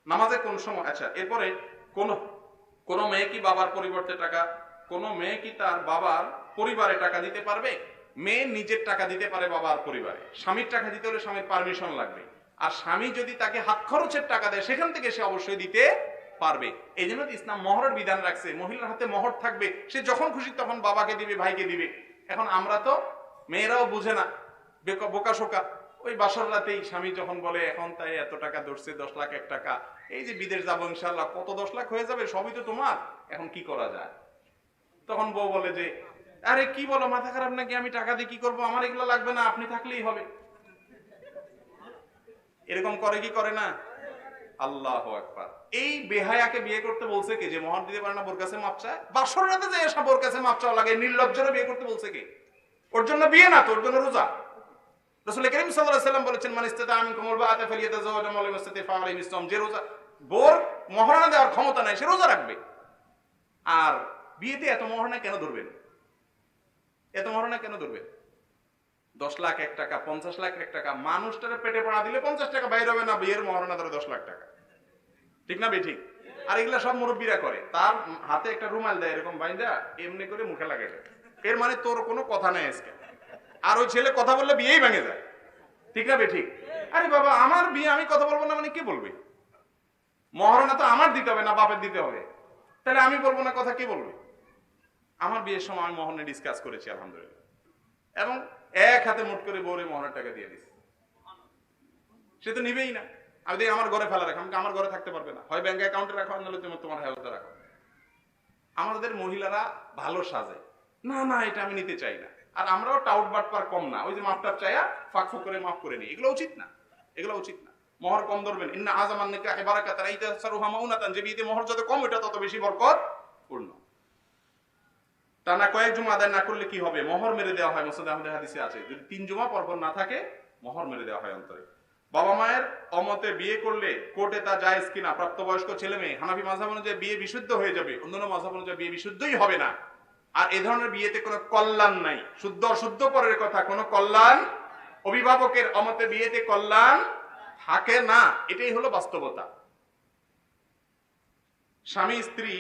নামাজে কোন সময়, আচ্ছা, এরপরে কোন মেয়ে কি বাবার পরিবর্তে টাকা, কোন মেয়ে কি তার বাবার পরিবারে টাকা দিতে পারবে? মেয়ে নিজের টাকা দিতে পারে বাবার পরিবারে। স্বামীর টাকা দিতে হলে স্বামীর পারমিশন লাগবে। আর স্বামী যদি তাকে হাত খরচের টাকা দেয়, সেখান থেকে সে অবশ্যই দিতে পারবে। এই জন্য ইসলাম মহরের বিধান রাখছে, মহিলার হাতে মহর থাকবে, সে যখন খুশি তখন বাবাকে দিবে, ভাইকে দিবে। এখন আমরা তো, মেয়েরাও বুঝে না, বোকা শোকা, ওই বাসর রাতেই স্বামী যখন বলে এখন তাই এত টাকা ধরছে, 10 লাখ 1 টাকা, এই যে বিদেশ যাবো ইনশাল্লাহ, কত 10 লাখ হয়ে যাবে, সবই তো তোমার, এখন কি করা যায়? তখন বউ বলে যে, আরে কি বলো, মাথা খারাপ নাকি, আমি টাকা দিয়ে কি করবো, আমার এগুলো লাগবে না, আপনি থাকলেই হবে। এরকম করে কি করে না? আল্লাহু আকবার। এই বেহায়াকে বিয়ে করতে বলছে কে? যে মহর দিতে পারে না, বোর কাছে মাপ চায়। বাসর রাতে যে এসব বোর কাছে মাপ চাওয়া লাগে, নির্লজ্জরে বিয়ে করতে বলছে কে? ওর জন্য বিয়ে না তো, ওর জন্য রোজা। রাসূল করিম সাল্লাল্লাহু আলাইহি ওয়াসাল্লাম বলেছেন, মান ইসতাতা মিনকুমুল বাআতা ফালিয়াতাযাওয়াজ ওয়া মান লাম ইসতাতি ফাআলাইহি বিসওম। যে রোজা, বোর মহর না দেওয়ার ক্ষমতা নাই, সে রোজা রাখবে। আর বিয়েতে এত মহরনা কেন ধরবেন? এত মহরনা কেন ধরবেন? 10 লাখ 1 টাকা, 50 লাখ 1 টাকা, মানুষটারে পেটে পড়া দিলে 50 টাকা বাইর হবে না, বিয়ের মহরনা ধরে 10 লাখ টাকা, ঠিক না বেঠিক? আর এগুলা সব মুরব্বীরা করে। তার হাতে একটা রুমাল দেয় এরকম বাইন্দা, এমনি করে মুখে লাগাই দেয়। এর মানে তোর কোনো কথা নাই আজকে। আর ওই ছেলে কথা বললে বিয়েই ভেঙে যায়, ঠিক না বেঠিক? আরে বাবা, আমার বিয়ে আমি কথা বলবো না মানে কে বলবে? মহরনা তো আমার দিতে হবে না, বাপের দিতে হবে। তাহলে আমি বলবো না কথা কে বলবে? আমার বিয়ের সময় আমি মহরনে ডিসকাস করেছি আলহামদুলিল্লাহ, এবং এক হাতে মুঠ করে বউরে মহরের টাকা দিয়ে দিছি। সে তো নিবেই না। আমি দেখি আমার ঘরে ফেলা রাখো, আমার ঘরে থাকতে পারবে না, হয় ব্যাংক অ্যাকাউন্টে রাখো, নাহলে তুমি তোমার হেলথে রাখো। আমাদের মহিলারা ভালো সাজে, না না এটা আমি নিতে চাই না। আর আমরাও টাউট বাটপার কম না, ওই যে মাপটা চাইয়া ফাঁক ফুক করে মাফ করে নিই। এগুলো উচিত না, এগুলো উচিত না। মহর কম ধরবেন। ইন্না আযামান নিকাহি বারাকাতান ইতাসারুহা মাউনাতান। যে বিয়েতে মহর যত কম, এটা তত বেশি বরকত পূর্ণ। টানা কয়েক জুমা আদায় না করলে কি হবে? মহর মেরে দেওয়া হয়। মুসনাদ আহমদের হাদিসে আছে, যদি 3 জুমা পরপর না থাকে, মহর মেরে দেওয়া হয় অন্তরে। বাবা মায়ের অমতে বিয়ে করলে কোর্টে তা জায়েজ কিনা? প্রাপ্তবয়স্ক ছেলে মেয়ে, হানাফি মাযহাব অনুযায়ী বিয়ে বিশুদ্ধ হয়ে যাবে, অন্যান্য মাযহাব অনুযায়ী বিয়ে বিশুদ্ধই হবে না। আর এই ধরনের বিয়েতে কোনো কল্যাণ নাই। শুদ্ধ অশুদ্ধ পরের কথা, কোনো কল্যাণ, অভিভাবকের অমতে বিয়েতে কল্যাণ থাকে না। এটাই হলো বাস্তবতা। স্বামী স্ত্রী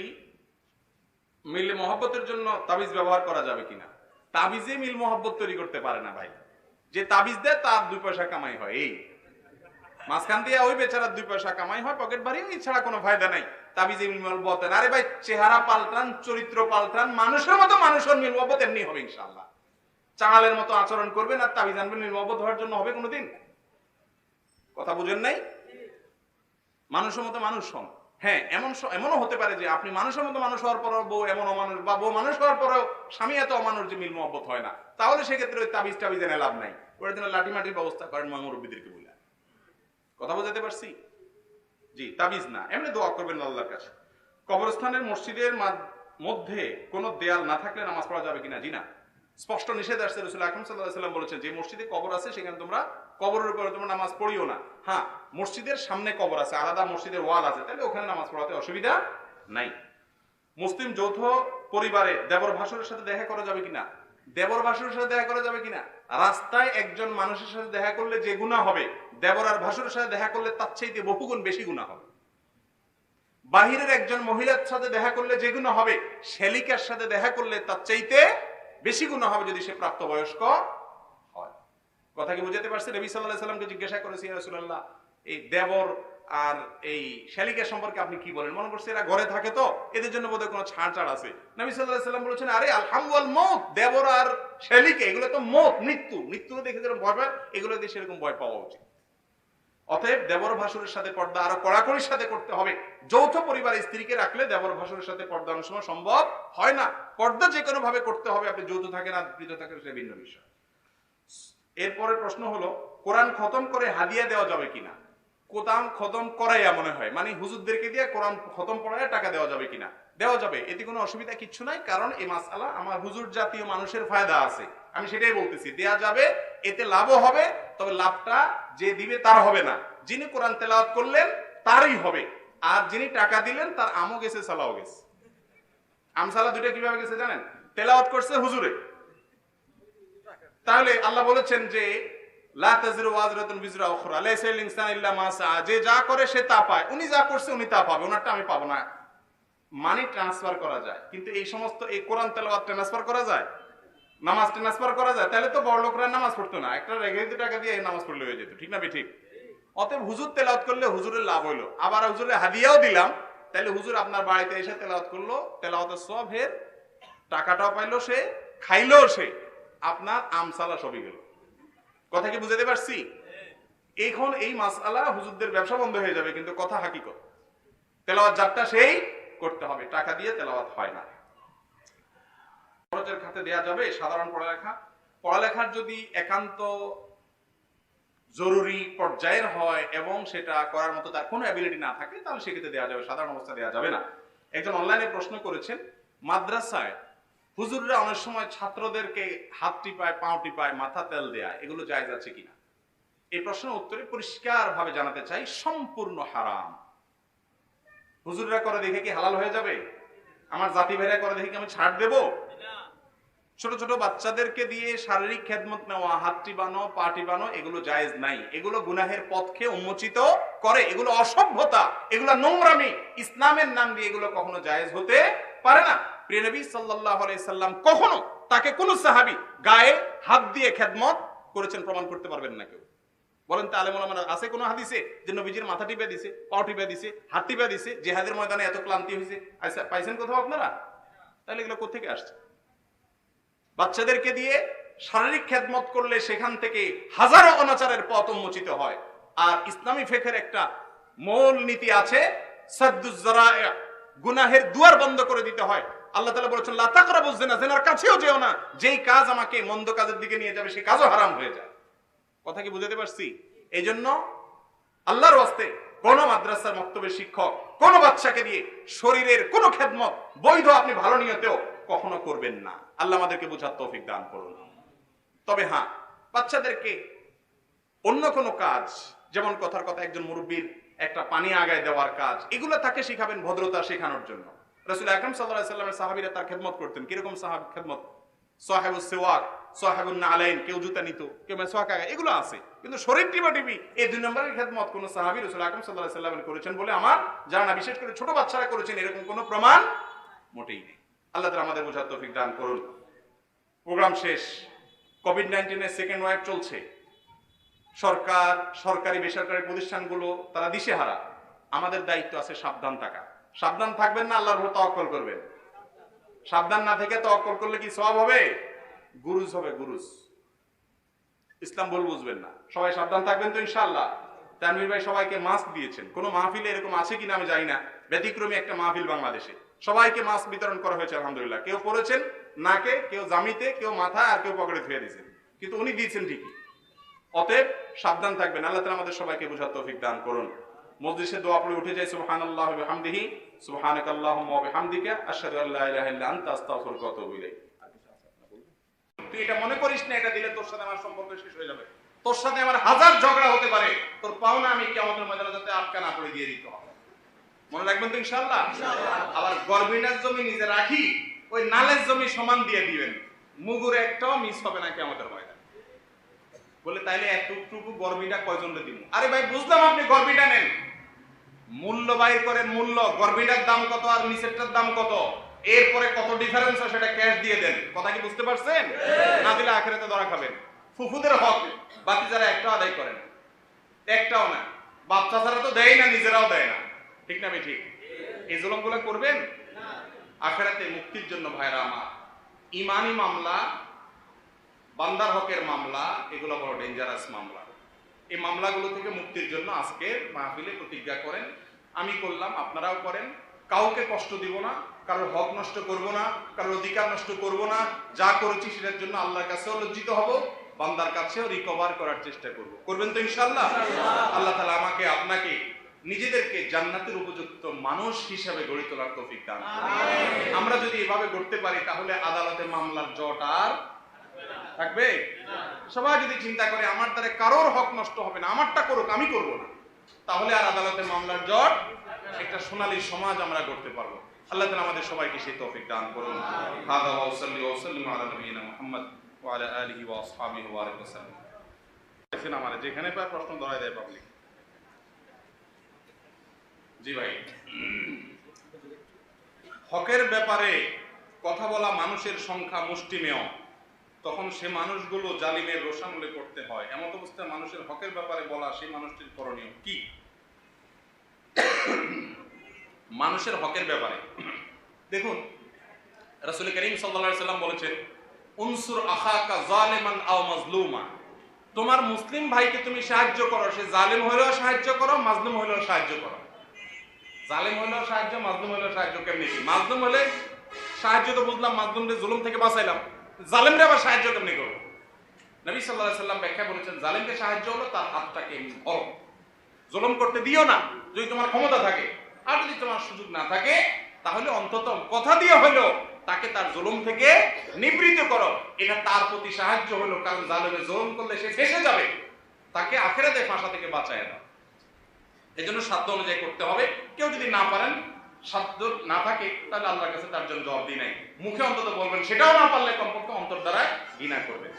মিল মহব্বতের জন্য তাবিজ ব্যবহার করা যাবে কিনা? তাবিজে মিল মহব্বত তৈরি করতে পারে না ভাই। যে তাবিজ দেয় তার 2 পয়সা কামাই হয়, এই মাঝখান দিয়ে ওই বেচারার 2 পয়সা কামাই হয়, পকেট ভারী, এছাড়া কোনো ফায়দা নাই। তাবিজে মিল মহব্বত, আরে ভাই চেহারা পাল্টান, চরিত্র পাল্টান, মানুষের মতো মানুষের মিল মহব্বত এমনি হবে ইনশাআল্লাহ। চাঙালের মতো আচরণ করবেন আর তাবিজ আনবেন, মিল মহব্বত হওয়ার জন্য হবে কোনোদিন? কথা বুঝেন নাই? মানুষের মতো মানুষ হন। হ্যাঁ, এমনও হতে পারে যে আপনি মানুষের মতো মানুষ হওয়ার পরেও বউ এমন অমানুষ, বা বউ মানুষ হওয়ার পরেও স্বামী এত অমানুষ যে মিল মহব্বত হয় না, তাহলে সেক্ষেত্রে ওই তাবিজ টাবিজ এনে লাভ নাই। ওর জন্য লাঠি মাটির ব্যবস্থা করেন মুরব্বীদেরকে বলে। কথা বোঝাতে পারছি? জি, তাবিজ না, এমনি দোয়া করবেন আল্লাহর কাছে। কবরস্থানের মসজিদের মধ্যে কোনো দেয়াল না থাকলে নামাজ পড়া যাবে কিনা? জি না, স্পষ্ট নিষেধ আসছে। রাসূল আকরাম সাল্লাল্লাহু আলাইহি ওয়াসাল্লাম বলেছেন যে মসজিদে কবর আছে সেখানে তোমরা কবরের উপরে তোমরা নামাজ পড়িও না। হ্যাঁ, মসজিদের সামনে কবর আছে, আলাদা মসজিদের ওয়াল আছে, তাহলে ওখানে নামাজ পড়াতে অসুবিধা নাই। মুসলিম যৌথ পরিবারে দেবর ভাসুরের সাথে দেখা করা যাবে কিনা? দেবর ভাসুরের সাথে দেখা করা যাবে কিনা? রাস্তায় একজন মানুষের সাথে দেখা করলে যে গুনাহ হবে, দেবর আর ভাসুরের সাথে দেখা করলে তার চাইতে বহুগুণ বেশি গুনাহ হবে। বাহিরের একজন মহিলার সাথে দেখা করলে যে গুনাহ হবে, শ্যালিকার সাথে দেখা করলে তার চাইতে বেশি গুনাহ হবে যদি সে প্রাপ্তবয়স্ক হয়। কথা কি বুঝাতে পারছি? নবী সাল্লাল্লাহু আলাইহি সাল্লামকে জিজ্ঞাসা করেছি, ইয়া রাসূলুল্লাহ, এই দেবর আর এই শ্যালিকা সম্পর্কে আপনি কি বলেন? মনে করছে এরা ঘরে থাকে তো এদের জন্য বোধহয় কোনো ছাড় আছে। নবী সাল্লাল্লাহু আলাইহি সাল্লাম বলেছেন, আরে আলহামদুল মউত, দেবর আর শ্যালিকা এগুলো তো মউত, মৃত্যু দেখে যেরকম ভয় পায়, এগুলো দিয়ে সেরকম ভয় পাওয়া উচিত। অতএব দেবর ভাসুরের সাথে পর্দা আরো কড়াকড়ির সাথে করতে হবে। যৌথ পরিবারে স্ত্রীকে রাখলে দেবর ভাসুরের সাথে পর্দা অনেক সময় সম্ভব হয় না। পর্দা যে কোনো ভাবে করতে হবে, আপনি যৌথ থাকেন আর পৃথক থাকেন সেটা ভিন্ন বিষয়। এরপরের প্রশ্ন হলো, কোরআন খতম করে হাদিয়া দেওয়া যাবে কিনা? কোরআন খতম করাইয়া মনে হয়, মানে হুজুরদেরকে দিয়ে কোরআন খতম পড়াইয়া টাকা দেওয়া যাবে কিনা? দেওয়া যাবে, এতে কোনো অসুবিধা কিচ্ছু নাই। কারণ এই মাসআলা আমার হুজুর জাতীয় মানুষের ফায়দা আছে, আমি সেটাই বলতেছি। দেয়া যাবে, এতে লাভও হবে, তবে লাভটা যে দিবে তার হবে না, যিনি কোরআন তেলাওয়াত করলেন তারই হবে। আর যিনি টাকা দিলেন তার আমও গেছে, সালাও গেছে। আমসালা দুইটা কিভাবে গেছে জানেন? তেলাওয়াত করছে হুজুরে, তাহলে আল্লাহ বলেছেন যে লা তাযিরু ওয়াজরাতুন বিজরা উখরা, লাইসা লিল ইনসানি ইল্লা মা সা, যে যা করে সে তা পায়। উনি যা করছে উনি তা পাবে, ওনারটা আমি পাবো না। মানি ট্রান্সফার করা যায়, কিন্তু এই সমস্ত এই কোরআন তেলাওয়াত ট্রান্সফার করা যায়, নামাজ ট্রান্সফার করা যায়? তাহলে তো বড় লোকরা নামাজ পড়তো না, একটা রেগে টাকা দিয়ে নামাজ পড়লে হয়ে যেত, ঠিক না ঠিক? অতএব হুজুর তেলাওয়াত করলে হুজুরের লাভ হইলো, আবার হুজুরের হাদিয়াও দিলাম, তাহলে হুজুর আপনার বাড়িতে এসে তেলাওয়াত করলো, তেলাওয়াতের সওয়াব হের, টাকাটাও পাইলো সে, খাইলো সে, আপনার আমসালা সবই গেল। কথা কি বুঝাতে পারছি? এখন এই মাসআলা হুজুরদের ব্যবসা বন্ধ হয়ে যাবে, কিন্তু কথা হাকিকত। তেলাওয়াত যারটা সেই করতে হবে, টাকা দিয়ে তেলাওয়াত হয় না। খরচের খাতে দেয়া যাবে সাধারণ পড়ালেখার যদি একান্ত জরুরি পর্যায়ের হয় এবং সেটা করার মতো তার কোনো অ্যাবিলিটি না থাকে, তাহলে সেক্ষেত্রে দেওয়া যাবে, সাধারণ অবস্থা দেওয়া যাবে না। একজন অনলাইনে প্রশ্ন করেছেন, মাদ্রাসায় হুজুররা অনেক সময় ছাত্রদেরকে হাত টিপায়, পাও টিপায়, মাথা তেল দেয়া, এগুলো জায়েজ আছে কিনা? এই প্রশ্নের উত্তরে পরিষ্কার ভাবে জানাতে চাই, সম্পূর্ণ হারাম। হুজুররা করে দেখে কি হালাল হয়ে যাবে? আমার জাতি ভাইরা করে দেখে কি আমি ছাড় দেব? ছোট ছোট বাচ্চাদেরকে দিয়ে শারীরিক খেদমত নেওয়া, হাত টিপানো, পা টিপানো, এগুলো জায়েজ নাই। এগুলো গুনাহের পথকে উন্মোচিত করে, এগুলো অসভ্যতা, এগুলো নোংরামি। ইসলামের নাম দিয়ে এগুলো কখনো জায়েজ হতে পারে না। প্রিয় নবী সাল্লাল্লাহু আলাইহি সাল্লাম কখনো তাকে কোন সাহাবী গায়ে হাত দিয়ে খেদমত করেছেন প্রমাণ করতে পারবেন না কেউ। বলেন তো আলেম ওলামারা আছে কোন হাদিসে যে নবীজির মাথা টিপে দিছে, পা টিপে দিছে, হাত টিপে দিছে, জিহাদের ময়দানে এত ক্লান্তি হয়েছে, আচ্ছা পাইছেন কোথাও আপনারা? তাহলে এগুলো কোথা থেকে আসছে? বাচ্চাদেরকে দিয়ে শারীরিক খেদমত করলে সেখান থেকে হাজারো অনাচারের পথ উন্মোচিত হয়। আর ইসলামী ফিকহের একটা মূল নীতি আছে, সাদ্দুজ যারায়ে, গুনাহের দুয়ার বন্ধ করে দিতে হয়। আল্লাহ তাআলা বলেছেন লা তাকরাবুজ জিনা, জিনার কাছেও যেও না, যেই কাজ আমাকে মন্দ কাজের দিকে নিয়ে যাবে সেই কাজও হারাম হয়ে যায়। কথা কি বুঝাতে পারছি? এইজন্য আল্লাহর ওয়াস্তে কোন মাদ্রাসার মক্তবের শিক্ষক কোন বাচ্চাকে দিয়ে শরীরের কোন খেদমত বৈধ আপনি ভালো নিয়তেও কখনো করবেন না। আল্লাহ আমাদেরকে বুঝার তৌফিক দান করুন। তবে হ্যাঁ, বাচ্চাদেরকে অন্য কোনো কাজ, যেমন কথার কথা একজন মুরব্বীর একটা পানি আগায় দেওয়ার কাজ, এগুলো তাকে শিখাবেন ভদ্রতা শেখানোর জন্য। রাসূল আকরাম সাল্লাল্লাহু আলাইহি ওয়াসাল্লামের সাহাবীরা তার খেদমত করতেন। কিরকম খেদমত? সাহেবুস সিওয়াক, সাহেবুন নালাইন, কেউ জুতা নিত, কেউ মেসওয়াক আগায়, এগুলো আছে। কিন্তু শরীর টিপি এই 2 নম্বরের খেদমত কোন সাহাবী রাসূল আকরাম সাল্লাল্লাহু আলাইহি ওয়াসাল্লাম করেছেন বলে আমার জানা, বিশেষ করে ছোট বাচ্চারা করেছেন এরকম কোনো প্রমাণ মোটেই নেই। আল্লাহ তাআলা আমাদের বোঝার তৌফিক দান করুন। প্রোগ্রাম শেষ। কোভিড-19 এর সেকেন্ড ওয়েভ চলছে। সরকার, সরকারি বেসরকারি প্রতিষ্ঠানগুলো তারা দিশেহারা। আমাদের দায়িত্ব আছে সাবধান থাকা। সাবধান থাকবেন না, আল্লাহর উপর তাওয়াক্কুল করবেন। সাবধান না থেকে তাওয়াক্কুল করলে কি সওয়াব হবে? গুরুজ হবে, গুরুজ। ইসলাম ভুল বুঝবেন না। সবাই সাবধান থাকবেন তো ইনশাআল্লাহ। তানভীর ভাই সবাইকে মাস্ক দিয়েছেন। কোন মাহফিলে এরকম আছে কিনা আমি জানি না, ব্যতিক্রমী একটা মাহফিল বাংলাদেশে সবাইকে মাস্ক বিতরণ করা হয়েছে আলহামদুলিল্লাহ। কেউ পরেছেন নাকে, কেউ জামিতে, কেউ মাথা, আর কেউ পকেটে ধুয়ে দিয়েছেন, কিন্তু উনি দিয়েছেন ঠিকই। অতএব সাবধান থাকবেন। আল্লাহ তাআলা আমাদের সবাইকে বোঝার তৌফিক দান করুন। মজলিসে দোয়া পড়ে উঠে যাই সুবহানাল্লাহি ওয়া বিহামদিহি, সুবহানাকাল্লাহুম্মা ওয়া বিহামদিকা, আশহাদু আল্লা ইলাহা ইল্লা আনতা, আস্তাগফিরুকা ওয়া আতুবু ইলাইক। তুই এটা মনে করিস না এটা দিলে তোর সাথে আমার সম্পর্ক শেষ হয়ে যাবে। তোর সাথে আমার হাজার ঝগড়া হতে পারে, তোর পাওনা আমি কিয়ামতের ময়দানে যাতে আটকা না পড়ে দিয়ে দিতে হবে। মনে রাখবেন তো ইনশাআল্লাহ। আবার গরবিনার জমি নিজে রাখি, ওই নালের জমি সমান দিয়ে দিবেন, মুগুর একটাও মিস হবে না কিয়ামতের ময়দানে। বলে তাইলে এতটুকু গরবিটা কয়জনকে দিব? আরে ভাই বুঝলাম আপনি গরবিটা নেন, মূল্য বাইর করেন। মূল্য, গরবিটার দাম কত আর নিচেরটার দাম কত, এরপরে কত ডিফারেন্স হয় সেটা ক্যাশ দিয়ে দেন। কথা কি বুঝতে পারছেন? না দিলে আখিরাতে ধরা খাবেন। ফুফুদের হক বাকি যারা একটাও আদায় করেন, একটাও না, বাচ্চা ছাড়া তো দেয় না, নিজেরাও দেয় না। ঠিক না? আমি ঠিক? এই জুলুমগুলো করবেন আখিরাতে মুক্তির জন্য। ভাইরা আমার, ইমানি মামলা, বান্দার হকের মামলা, এগুলো বড় ডেঞ্জারাস মামলা। এই মামলাগুলো থেকে মুক্তির জন্য আজকে মাহফিলে প্রতিজ্ঞা করেন। আমি করলাম, আপনারাও করেন। কাউকে কষ্ট দিব না, কারোর হক নষ্ট করব না, কারোর অধিকার নষ্ট করব না। যা করেছি সেটার জন্য আল্লাহর কাছেও লজ্জিত হব, বান্দার কাছেও রিকভার করার চেষ্টা করব। করবেন তো ইনশাআল্লাহ? আল্লাহ তাআলা আমাকে আপনাকে নিজেদেরকে জান্নাতের উপযুক্ত মানুষ হিসেবে গড়ে তোলার তৌফিক দান করুন। আমরা যদি এভাবে করতে পারি তাহলে আদালতে মামলার জট আর থাকবে? সবাই যদি চিন্তা করে আমার দ্বারা কারোর হক নষ্ট হবে না, আমারটা করুক, আমি করব না, তাহলে আর আদালতে মামলার জট, একটা সোনালী সমাজ আমরা করতে পারবো। আল্লাহ তাআলা আমাদের সবাইকে সেই তৌফিক দান করুন। হাদা ওয়া সাল্লি ওয়া সাল্লিম আলা নবিয়িনা মুহাম্মদ ওয়া আলা আলিহি ওয়া আসহাবিহি ওয়া বারাকা ওয়াসাল্লাম। দেখেন আমারে যেখানে পায় প্রশ্ন ধরায় দেয় পাবলিক। জি ভাই, হকের ব্যাপারে কথা বলা মানুষের সংখ্যা মুষ্টিমেয়, তখন সে মানুষগুলো জালিমের রোষানলে করতে হয়। এমন অবস্থায় মানুষের হকের ব্যাপারে বলা সেই মানুষটির করণীয় কি? মানুষের হকের ব্যাপারে দেখুন, রাসূল করিম সাল্লাল্লাহু আলাইহি ওয়াসাল্লাম বলেছেন, উনসুর আখাকা যালিমান আও মাজলুমা। তোমার মুসলিম ভাইকে তুমি সাহায্য করো, সে জালিম হলেও সাহায্য করো, মাজলুম হলেও সাহায্য করো। জালিম হলেও সাহায্য, মাজলুম হলেও সাহায্য। কেমনি কি? মাজলুম হলে সাহায্য তো বুঝলাম, মাজলুমকে জুলুম থেকে বাঁচাইলাম, জালিমরে আবার সাহায্য কেমনি করব? নবী সাল্লাল্লাহু আলাইহি ওয়াসাল্লাম ব্যাখ্যা করেছেন, জালিমকে সাহায্য হলো তার হাতটাকে ধরো, জুলুম করতে দিও না যদি তোমার ক্ষমতা থাকে। আর যদি তোমার সুযোগ না থাকে তাহলে অন্তত কথা দিয়ে হলো তাকে তার জুলুম থেকে নিবৃত্ত করো। এটা তার প্রতি সাহায্য হলো, কারণ জালিমে জুলুম করলে সে ফেঁসে যাবে, তাকে আখিরাতে ফাঁসা থেকে বাঁচায় দাও। এজন্য সাধ্য অনুযায়ী করতে হবে। কেউ যদি না পারেন, সাধ্য না থাকে, তাহলে আল্লাহর কাছে তার জন্য জবাবদিহি নাই। মুখে অন্তত বলবেন, সেটাও না পারলে কমপক্ষে অন্তর দ্বারা ঘৃণা করবেন।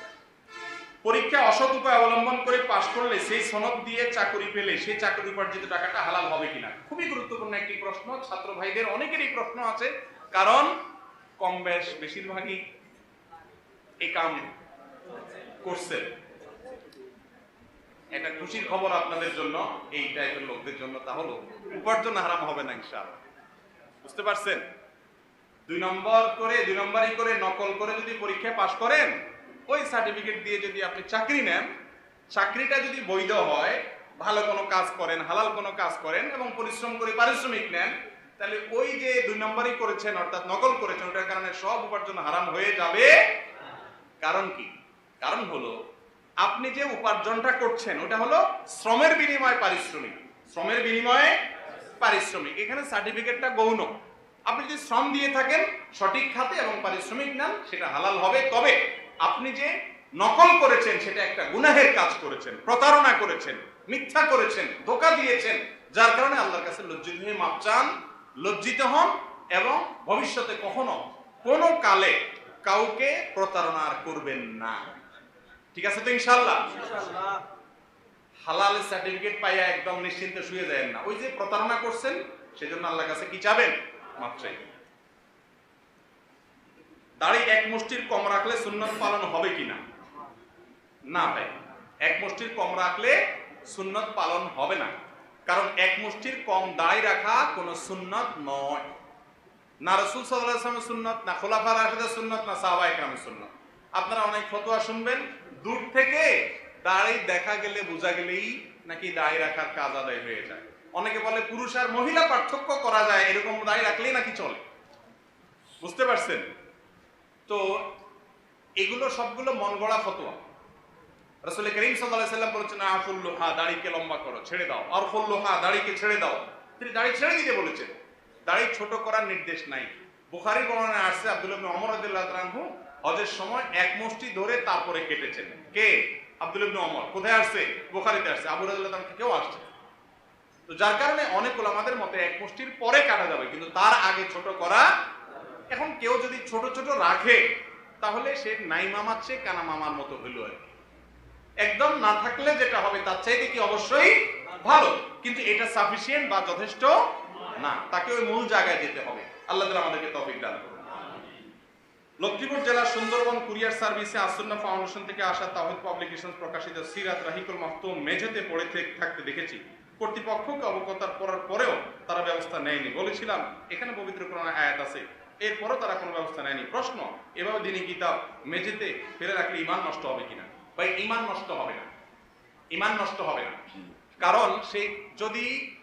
পরীক্ষা অসৎ উপায় অবলম্বন করে পাশ করলে, সেই সনদ দিয়ে চাকরি পেলে, সেই চাকরি উপার্জিত টাকাটা হালাল হবে কিনা, খুবই গুরুত্বপূর্ণ একটি প্রশ্ন। ছাত্র ভাইদের অনেকেরই প্রশ্ন আছে, কারণ কম বেশ বেশিরভাগই এই কাম করছে। একটা খুশির খবর আপনাদের জন্য, এই টাইপের লোকদের জন্য, তা হলো উপার্জন হারাম হবে না ইনশাআল্লাহ। বুঝতে পারছেন? 2 নম্বরই করে নকল করে যদি পরীক্ষায় পাশ করেন, ওই সার্টিফিকেট দিয়ে যদি আপনি চাকরি নেন, চাকরিটা যদি বৈধ হয়, ভালো কোনো কাজ করেন, হালাল কোনো কাজ করেন এবং পরিশ্রম করে পারিশ্রমিক নেন, তাহলে ওই যে 2 নম্বরই করেছেন অর্থাৎ নকল করেছেন, ওটার কারণে সব উপার্জন হারাম হয়ে যাবে। কারণ কি? কারণ হলো আপনি যে উপার্জনটা করছেন ওটা হলো শ্রমের বিনিময়ে পারিশ্রমিক। শ্রমের বিনিময়ে পারিশ্রমিক, এখানে সার্টিফিকেটটা গৌণ। আপনি যদি শ্রম দিয়ে থাকেন সঠিক খাতে এবং পারিশ্রমিক নেন, সেটা হালাল হবে। তবে আপনি যে নকল করেছেন সেটা একটা গুনাহের কাজ করেছেন, প্রতারণা করেছেন, মিথ্যা করেছেন, ধোঁকা দিয়েছেন, যার কারণে আল্লাহর কাছে লজ্জিত হয়ে মাপ চান, লজ্জিত হন এবং ভবিষ্যতে কখনো কোনো কালে কাউকে প্রতারণা আর করবেন না। ঠিক আছে তো ইনশাআল্লাহ? হালালের সার্টিফিকেট পাইয়া একদম নিশ্চিন্তে শুয়ে যায় না, ওই যে প্রতারণা করছেন সেজন্য আল্লাহর কাছে কি চাবেন? মাপ চাইবেন। দাড়ি এক মুষ্টির কম রাখলে সুন্নত পালন হবে কিনা? না ভাই, এক মুষ্টির কম রাখলে সুন্নত পালন হবে না, কারণ এক মুষ্টির কম দাড়ি রাখা কোনো সুন্নত নয়। না রাসূল সাল্লাল্লাহু আলাইহি ওয়াসাল্লামের সুন্নত, না খোলাফায়ে রাশিদের সুন্নত, না সাহাবায়ে কেরামের সুন্নত। আপনারা অনেক ফতোয়া শুনবেন, দূর থেকে দাড়ি দেখা গেলে বোঝা গেলেই নাকি দাড়ি রাখার কাজ আদায় হয়ে যায়। অনেকে বলে পুরুষ আর মহিলা পার্থক্য করা যায়, এরকম দাড়ি রাখলেই নাকি চলে। বুঝতে পারছেন তো? এগুলো সবগুলো মন গড়া ফতোয়া। রাসূল করিম সাল্লাল্লাহু আলাইহি ওয়াসাল্লাম বলেছেন আফুল লোহা, দাড়িকে লম্বা করো, ছেড়ে দাও। আরফুল লোহা, দাড়িকে ছেড়ে দাও। তিনি দাড়ি ছেড়ে দিতে বলেছেন, দাড়ি ছোট করার নির্দেশ নাই। বুখারী বর্ণনায় আসছে আব্দুল্লাহ ইবনে ওমর রাদিয়াল্লাহু তাআলা আনহু হজের সময় এক মুষ্টি ধরে তারপরে কেটেছেন। কে? আব্দুল্লাহ ইবনে ওমর। কোথায় আসছে? বুখারীতে আসছে। আবু রাদিয়াল্লাহু তাআলা থেকেও আসছে। তো যার কারণে অনেক উলামাদের মতে এক মুষ্টির পরে কাটা যাবে, কিন্তু তার আগে ছোট করা। এখন কেউ যদি ছোট ছোট রাখে তাহলে সে নাই মামাচ্ছে কানা মামার মতো হইল আর কি। একদম না থাকলে যেটা হবে তার চাইতে কি অবশ্যই ভালো, কিন্তু এটা সাফিসিয়েন্ট বা যথেষ্ট না, তাকে ওই মূল জায়গায় যেতে হবে। আল্লাহ তাআলা আমাদেরকে তৌফিক দান করুন। লক্ষ্মীপুর জেলার সুন্দরবন কুরিয়ার সার্ভিসে আসুন্নাহ ফাউন্ডেশন থেকে আসা তাওহীদ পাবলিকেশন প্রকাশিত সিরাত রাহিকুল মাহতুম মেঝেতে পড়ে থাকতে দেখেছি। কর্তৃপক্ষকে অবগত করার পরেও তারা ব্যবস্থা নেয়নি। বলেছিলাম এখানে পবিত্র কোরআনের আয়াত আছে, এরপরও তারা কোনো ব্যবস্থা নেয়নি। প্রশ্ন, এভাবে দ্বীনি কিতাব মেঝেতে ফেলে রাখলে ঈমান নষ্ট হবে কিনা? ভাই, ঈমান নষ্ট হবে না, ঈমান নষ্ট হবে না। কারণ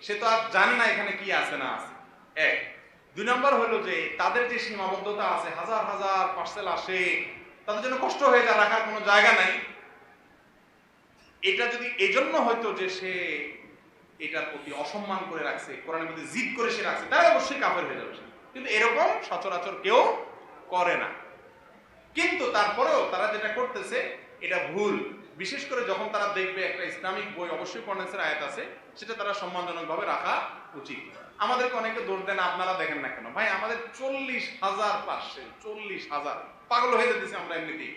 সে তো আর জানে না এখানে কি আছে না আছে। এক। দুই নম্বর হলো যে তাদের যে সীমাবদ্ধতা আছে, হাজার হাজার পার্সেল আসে, তাদের জন্য কষ্ট হয়ে যায়, রাখার কোনো জায়গা নাই। এটা যদি এজন্য হয়তো যে সে এটার প্রতি অসম্মান করে রাখছে, কোরআনের প্রতি জিদ করে সে রাখছে, তারা অবশ্যই কাফের হয়ে যাবে। কিন্তু এরকম সচরাচর কেউ করে না। কিন্তু তারপরেও তারা যেটা করতেছে এটা ভুল। বিশেষ করে যখন তারা দেখবে একটা ইসলামিক বই, অবশ্যই কোরআনের আয়াত আছে, সেটা তারা সম্মানজনকভাবে রাখা উচিত। আমাদেরকে অনেকে দোষ দেন, আপনারা দেখেন না কেন? ভাই, আমাদের 40,000 পার্সেল, 40,000, পাগল হয়ে যেতেছে আমরা এমনিতেই।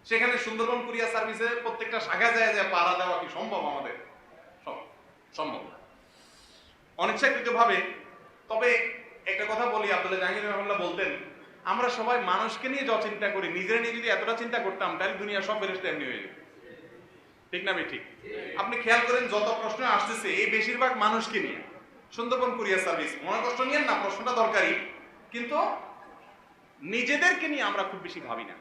সেখানে সুন্দরবন কুরিয়ার সার্ভিসে প্রত্যেকটা শাখা যায় যে পাড়া দেওয়া কি সম্ভব? আমাদের সম্ভব অনিচ্ছাকৃত ভাবে। তবে একটা কথা বলি, আব্দুল্লাহ জাহাঙ্গীর রহমাল্লাহ বলতেন, আমরা সবাই মানুষকে নিয়ে যা চিন্তা করি, নিজের নিয়ে যদি এতটা চিন্তা করতাম তাহলে দুনিয়া সব ফেরেশতা এমনি হয়ে যেত। ঠিক না? ঠিক। আপনি খেয়াল করেন যত প্রশ্ন আসতেছে এই বেশিরভাগ মানুষকে নিয়ে। সুন্দরবন কুরিয়ার সার্ভিস, মনে কষ্ট নিয়েন না, প্রশ্নটা দরকারি, কিন্তু নিজেদেরকে নিয়ে আমরা খুব বেশি ভাবি না।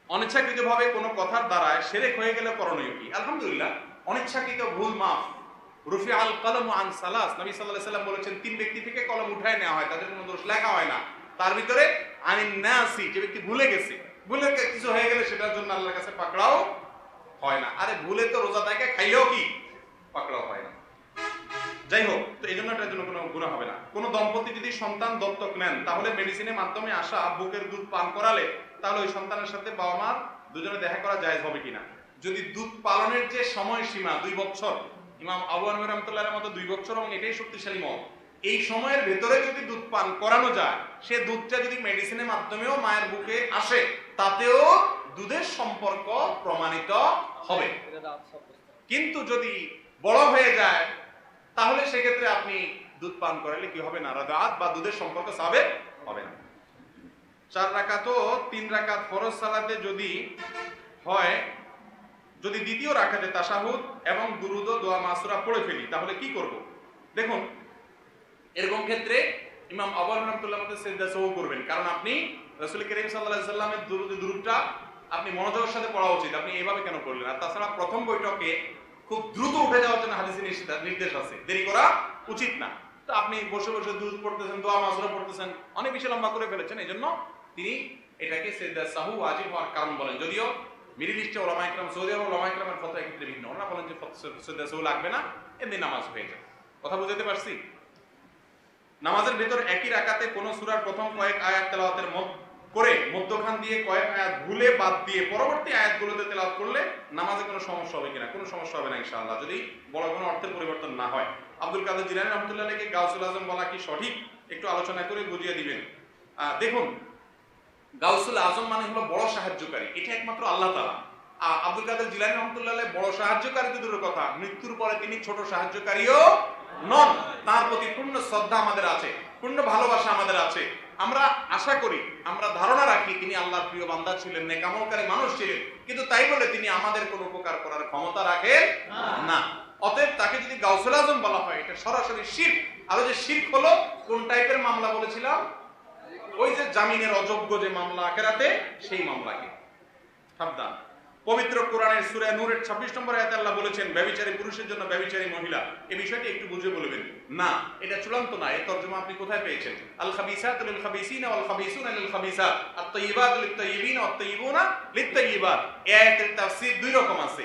অনিচ্ছাকৃত ভাবে কোনো কথার দ্বারায় শিরক হয়ে গেলে করণীয় কি? আলহামদুলিল্লাহ, অনিচ্ছাকৃত ভুল মাফ। রুফি আল কলম আন সালাস, নবী সাল্লাল্লাহু আলাইহি ওয়াসাল্লাম বলেছেন 3 ব্যক্তি থেকে কলম উঠায় নেওয়া হয়, তাদের কোনো দোষ লেখা হয় না। তার ভিতরে আনিন নাসি, যে ব্যক্তি ভুলে গেছে, ভুলে কিছু হয়ে গেলে সেটার জন্য আল্লাহর কাছে পাকড়াও হয় না। আরে ভুলে তো রোজা থেকে খাইলেও কি পাকড়াও হয় না। যাই হোক, তো এই জন্য এটার জন্য কোনো গুনাহ হবে না। কোনো দম্পতি যদি সন্তান দত্তক নেন, তাহলে মেডিসিনের মাধ্যমে আসা বুকের দুধ পান করালে তাহলে ওই সন্তানের সাথে বাবা মার দুজনে দেখা করা জায়েজ হবে কিনা? যদি দুধ পালনের যে সময়সীমা 2 বছর, ইমাম আবু হানিফা রাহমাতুল্লাহির মতো 2 বছর, এবং এটাই শক্তিশালী মত, এই সময়ের ভেতরে যদি দুধ পান করানো যায়, সে দুধটা যদি মেডিসিনের মাধ্যমেও মায়ের বুকে আসে, তাতেও দুধের সম্পর্ক প্রমাণিত হবে। কিন্তু যদি বড় হয়ে যায় তাহলে সেক্ষেত্রে আপনি দুধ পান করালে কি হবে না? রাদাত বা দুধের সম্পর্ক সাবেক হবে না। 4 রাকাত ও 3 রাকাত ফরজ সালাতে যদি হয়, যদি দ্বিতীয় রাকাতে তাশাহুদ এবং দুরুদ ও দোয়া মাসুরা পড়ে ফেলি, তাহলে কি করব? দেখুন, এরকম ক্ষেত্রে ইমাম আবু হানিফা রাহমাতুল্লাহ মতে সিজদা সহু করবেন, কারণ আপনি রাসূল করিম সাল্লাল্লাহু আলাইহি সাল্লামের দুরুদটা আপনি মনোযোগের সাথে পড়া উচিত। আপনি এইভাবে কেন করলেন? আর তাছাড়া প্রথম বৈঠকে খুব দ্রুত উঠে যাওয়ার জন্য হাদিসে নির্দেশ আছে, দেরি করা উচিত না। তো আপনি বসে বসে দুরুদ পড়তেছেন, দোয়া মাসুরা পড়তেছেন, অনেক বেশি লম্বা করে ফেলেছেন, এইজন্য তিনি এটাকে সিজদা সাহু ওয়াজিব হওয়ার কারণ বলেন। যদিও মিডল ইস্টে ওলামা ইকরাম, সৌদি আরব ওলামা ইকরামের ফতোয়া ক্ষেত্রে ভিন্ন। ওনারা বলেন যে সিজদা সাহু লাগবে না, এমনি নামাজ হয়ে যায়। কথা বুঝতে পারছি? নামাজের ভেতর একই রাকাতে কোন সূরার প্রথম কয়েক আয়াত তেলাওয়াতের করে মধ্যখান দিয়ে কয়েক আয়াত ভুলে বাদ দিয়ে পরবর্তী আয়াতগুলোতে তেলাওয়াত করলে নামাজে কোনো সমস্যা হবে কিনা? কোনো সমস্যা হবে না ইনশাআল্লাহ, যদি বড় কোনো অর্থের পরিবর্তন না হয়। আব্দুল কাদের জিলানী রহমতুল্লাহ আলাইহি গাউসুল আজম বলা কি সঠিক, একটু আলোচনা করে বুঝিয়ে দিবেন। দেখুন, গাউসুল আজম মানে হলো বড় সাহায্যকারী, এটা একমাত্র আল্লাহ তাআলা। আব্দুল কাদের জিলানী রহমতুল্লাহ আলাইহি বড় সাহায্যকারী তো দূরের কথা, মৃত্যুর পরে তিনি ছোট সাহায্যকারীও নন। তার প্রতি পূর্ণ শ্রদ্ধা আমাদের আছে, পূর্ণ ভালোবাসা আমাদের আছে। আমরা আশা করি, আমরা ধারণা রাখি তিনি আল্লাহর প্রিয় বান্দা ছিলেন, নেক আমলকারী মানুষ ছিলেন, কিন্তু তাই বলে তিনি আমাদের কোনো উপকার করার ক্ষমতা রাখেন না। অতএব তাকে যদি গাউসুল আজম বলা হয়, এটা সরাসরি শিরক। আর যে শিরক হলো কোন টাইপের মামলা বলেছিলাম? ওই যে জামিনের অযোগ্য যে মামলা আখিরাতে, সেই মামলাকে। সাবধান। পবিত্র কোরআনের সূরা নূরের 26 নম্বর আয়াতে আল্লাহ বলেছেন ব্যভিচারী পুরুষের জন্য ব্যভিচারী মহিলা। এই বিষয়টি একটু বুঝে বলবেন। না, এটা চূড়ান্ত না। এই তরজমা আপনি কোথায় পেয়েছেন? আল খাবিসাতু লিল খাবিসিনা ওয়াল খাবিসুনা লিল খাবিসাত, আত তাইয়িবাতু লিত তাইয়িবিনা ওয়াত তাইয়িবুনা লিত তাইয়িবাত। এই আয়াতের তাফসীর দুই রকম আছে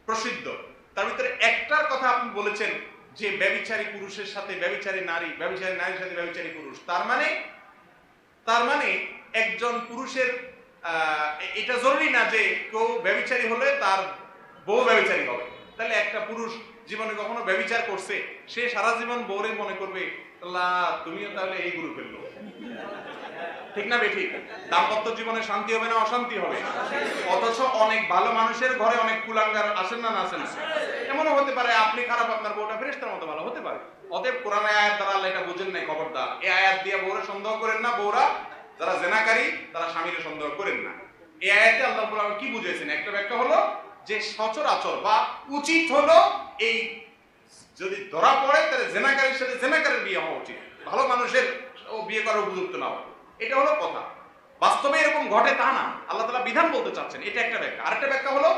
প্রসিদ্ধ। তার ভিতরে একটার কথা আপনি বলেছেন যে ব্যভিচারী পুরুষের সাথে ব্যভিচারী নারী, ব্যভিচারী নারীর সাথে ব্যভিচারী পুরুষ। তার মানে একজন পুরুষের এটা জরুরি না যে কেউ ব্যভিচারী হলে তার বউ ব্যভিচারী হবে। তাহলে একটা পুরুষ জীবনে কখনো ব্যভিচার করছে, সে সারা জীবন বউরে মনে করবে আল্লাহ তুমিও তাহলে এই গুরু ফেললো। ঠিক না বেঠিক? দাম্পত্য জীবনে শান্তি হবে না অশান্তি হবে? অথচ অনেক ভালো মানুষের ঘরে অনেক কুলাঙ্গার আসেন না, আসেন না? এমনও হতে পারে আপনি খারাপ, আপনার বউটা ফেরেশতার মতো ভালো হতে পারে। অতএব কোরআনের আয়াত দ্বারা আল্লাহ এটা বুঝেন নাই, খবরদার এই আয়াত দিয়ে বউরে সন্দেহ করেন না। বউরা যারা জেনাকারী তারা স্বামীরে সন্দেহ করেন না। এই আয়াতে আল্লাহ রাব্বুল আলামিন কি বুঝিয়েছেন? একটা ব্যাখ্যা হলো যে সচরাচর বা উচিত হলো এই যদি ধরা পড়ে তাহলে জেনাকারীর সাথে জেনাকারীর বিয়ে হওয়া উচিত, ভালো মানুষের বিয়ে করার উপযুক্ত না হয়। এটা হলো কথা। বাস্তবে এরকম ঘটে তা না, আল্লাহ তাআলা বিধান বলতে চাচ্ছেন, এটা একটা ব্যাখ্যা। আরেকটা ব্যাখ্যা হলো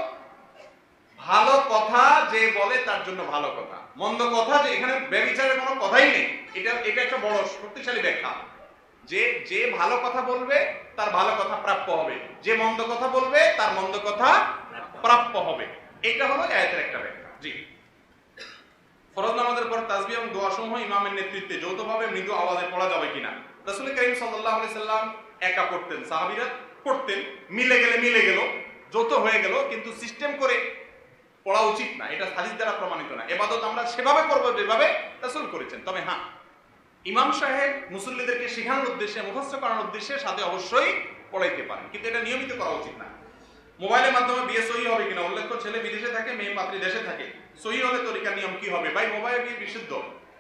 ভালো কথা যে বলে তার জন্য ভালো কথা, মন্দ কথা যে এখানে ব্যভিচারের কোনো কথাই নেই। এটা একটা বড় শক্তিশালী ব্যাখ্যা যে যে ভালো কথা বলবে তার ভালো কথা প্রাপ্য হবে, যে মন্দ কথা বলবে তার মন্দ কথা প্রাপ্য হবে। এটা হলো আয়াতের একটা ব্যাখ্যা। জি, ফরজ নামাজের পর তাসবিহ এবং দোয়া সমূহ ইমামের নেতৃত্বে যৌথভাবে মৃদু আওয়াজে পড়া যাবে কিনা? রাসূল কারীম সাল্লাল্লাহু আলাইহি সাল্লাম একা পড়তেন, সাহাবীরা পড়তেন, মিলে গেল, যৌথ হয়ে গেল, কিন্তু সিস্টেম করে পড়া উচিত না। এটা হাদিস দ্বারা প্রমাণিত না। ইবাদত আমরা সেভাবে করব যেভাবে রাসূল করেছেন। তবে হ্যাঁ, ইমাম সাহেব মুসল্লিদেরকে শেখানোর উদ্দেশ্যে, মুখস্থ করানোর উদ্দেশ্যে সাথে অবশ্যই পড়াইতে পারেন, কিন্তু এটা নিয়মিত করা উচিত না। মোবাইলের মাধ্যমে বিয়ে সহি হবে কিনা? উল্লেখ্য ছেলে বিদেশে থাকে, মেয়ে পাত্রী দেশে থাকে। সহি হলে তরিকা নিয়ম কি হবে? ভাই, মোবাইল বিয়ে বিশুদ্ধ,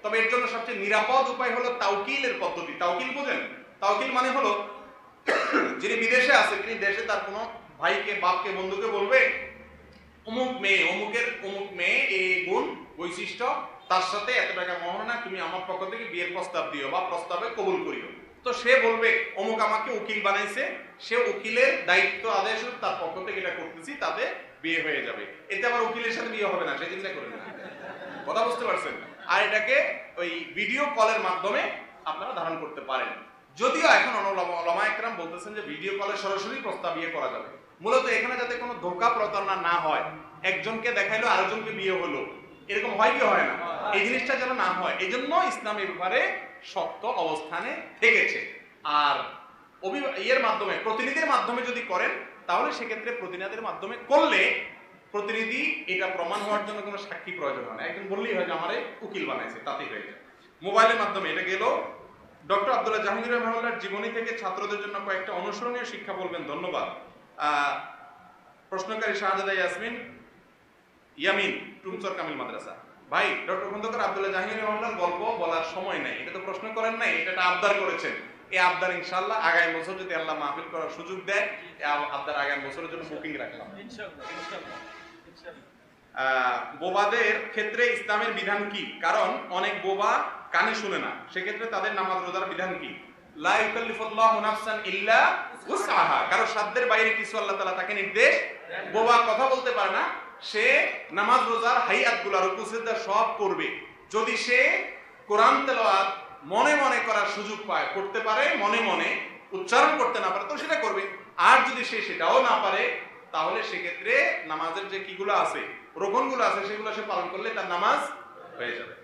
তবে এর জন্য সবচেয়ে নিরাপদ উপায় হলো তাওকিলের পদ্ধতি। তাওকিল বোঝেন? তাওকিল মানে হলো যিনি বিদেশে আছে তিনি দেশে তার কোনো ভাইকে, বাপকে, বন্ধুকে বলবে অমুক মেয়ে এই গুণ বৈশিষ্ট্য, তার সাথে এত টাকা মহারণা, তুমি আমার পক্ষ থেকে বিয়ের প্রস্তাব দিও বা প্রস্তাবে কবুল করিও। তো সে বলবে অমুক আমাকে উকিল বানাইছে, সে উকিলের দায়িত্ব আদেশ তার পক্ষ থেকে এটা করতেছি, তাতে বিয়ে হয়ে যাবে। এতে আবার উকিলের সাথে বিয়ে হবে না, সে চিন্তা করে না। কথা বুঝতে পারছেন? আর এটাকে ওই ভিডিও কলের মাধ্যমে আপনারা ধারণ করতে পারেন। যদিও এখন ওলামা একরাম বলতেছেন যে ভিডিও কলে সরাসরি প্রস্তাব বিয়ে করা যাবে। মূলত এখানে যাতে কোনো ধোঁকা প্রতারণা না হয়, একজনকে দেখাইলো আরেকজনকে বিয়ে হলো, এরকম হয় কি হয় না, এই জিনিসটা যেন না হয়, এই জন্য ইসলাম এই ব্যাপারে শক্ত অবস্থানে থেকেছে। আর এর মাধ্যমে, প্রতিনিধির মাধ্যমে যদি করেন, তাহলে সেক্ষেত্রে প্রতিনিধির মাধ্যমে করলে প্রতিনিধি এটা প্রমাণ হওয়ার জন্য কোনো সাক্ষী প্রয়োজন হয় না, একজন বললেই হয় যে আমারে উকিল বানাইছে, তাতেই হয়ে যায়। মোবাইলের মাধ্যমে এটা গেল। ডক্টর আব্দুল্লাহ জাহাঙ্গীর রহমানুল্লাহর জীবনী থেকে ছাত্রদের জন্য কয়েকটা অনুসরণীয় শিক্ষা বলবেন। ধন্যবাদ। প্রশ্নকারী শাহজাদা ইয়ামিন, টুমচর কামিল মাদ্রাসা। ভাই, ডক্টর খন্দকার আব্দুল্লাহ জাহাঙ্গীর রহমানুল্লাহর গল্প বলার সময় নাই, এটা তো প্রশ্ন করেন নাই, এটা আবদার করেছেন। এই আবদার ইনশাআল্লাহ আগামী বছর যদি আল্লাহ মাহফিল করার সুযোগ দেয়, এই আবদার আগামী বছরের জন্য বুকিং রাখলাম ইনশাআল্লাহ। বোবাদের ক্ষেত্রে ইসলামের বিধান কি? কারণ অনেক বোবা কানে শুনে না, সেক্ষেত্রে তাদের নামাজ রোজার বিধান কি? লা ইউকাল্লিফুল্লাহু নাফসান ইল্লা উসআহা, কারো সাধ্যের বাইরে কিছু আল্লাহ তাআলা তাকে নির্দেশ। বোবা কথা বলতে পারে না, সে নামাজ রোজার হাইয়াতগুলো, রুকু সিজদা সব করবে। যদি সে কোরআন তেলাওয়াত মনে মনে করার সুযোগ পায়, করতে পারে, মনে মনে উচ্চারণ করতে না পারে, তো সেটা করবে। আর যদি সে সেটাও না পারে, তাহলে সেক্ষেত্রে নামাজের যে কিগুলো আছে, রোকনগুলো আছে, সেগুলো সে পালন করলে তার নামাজ হয়ে যাবে।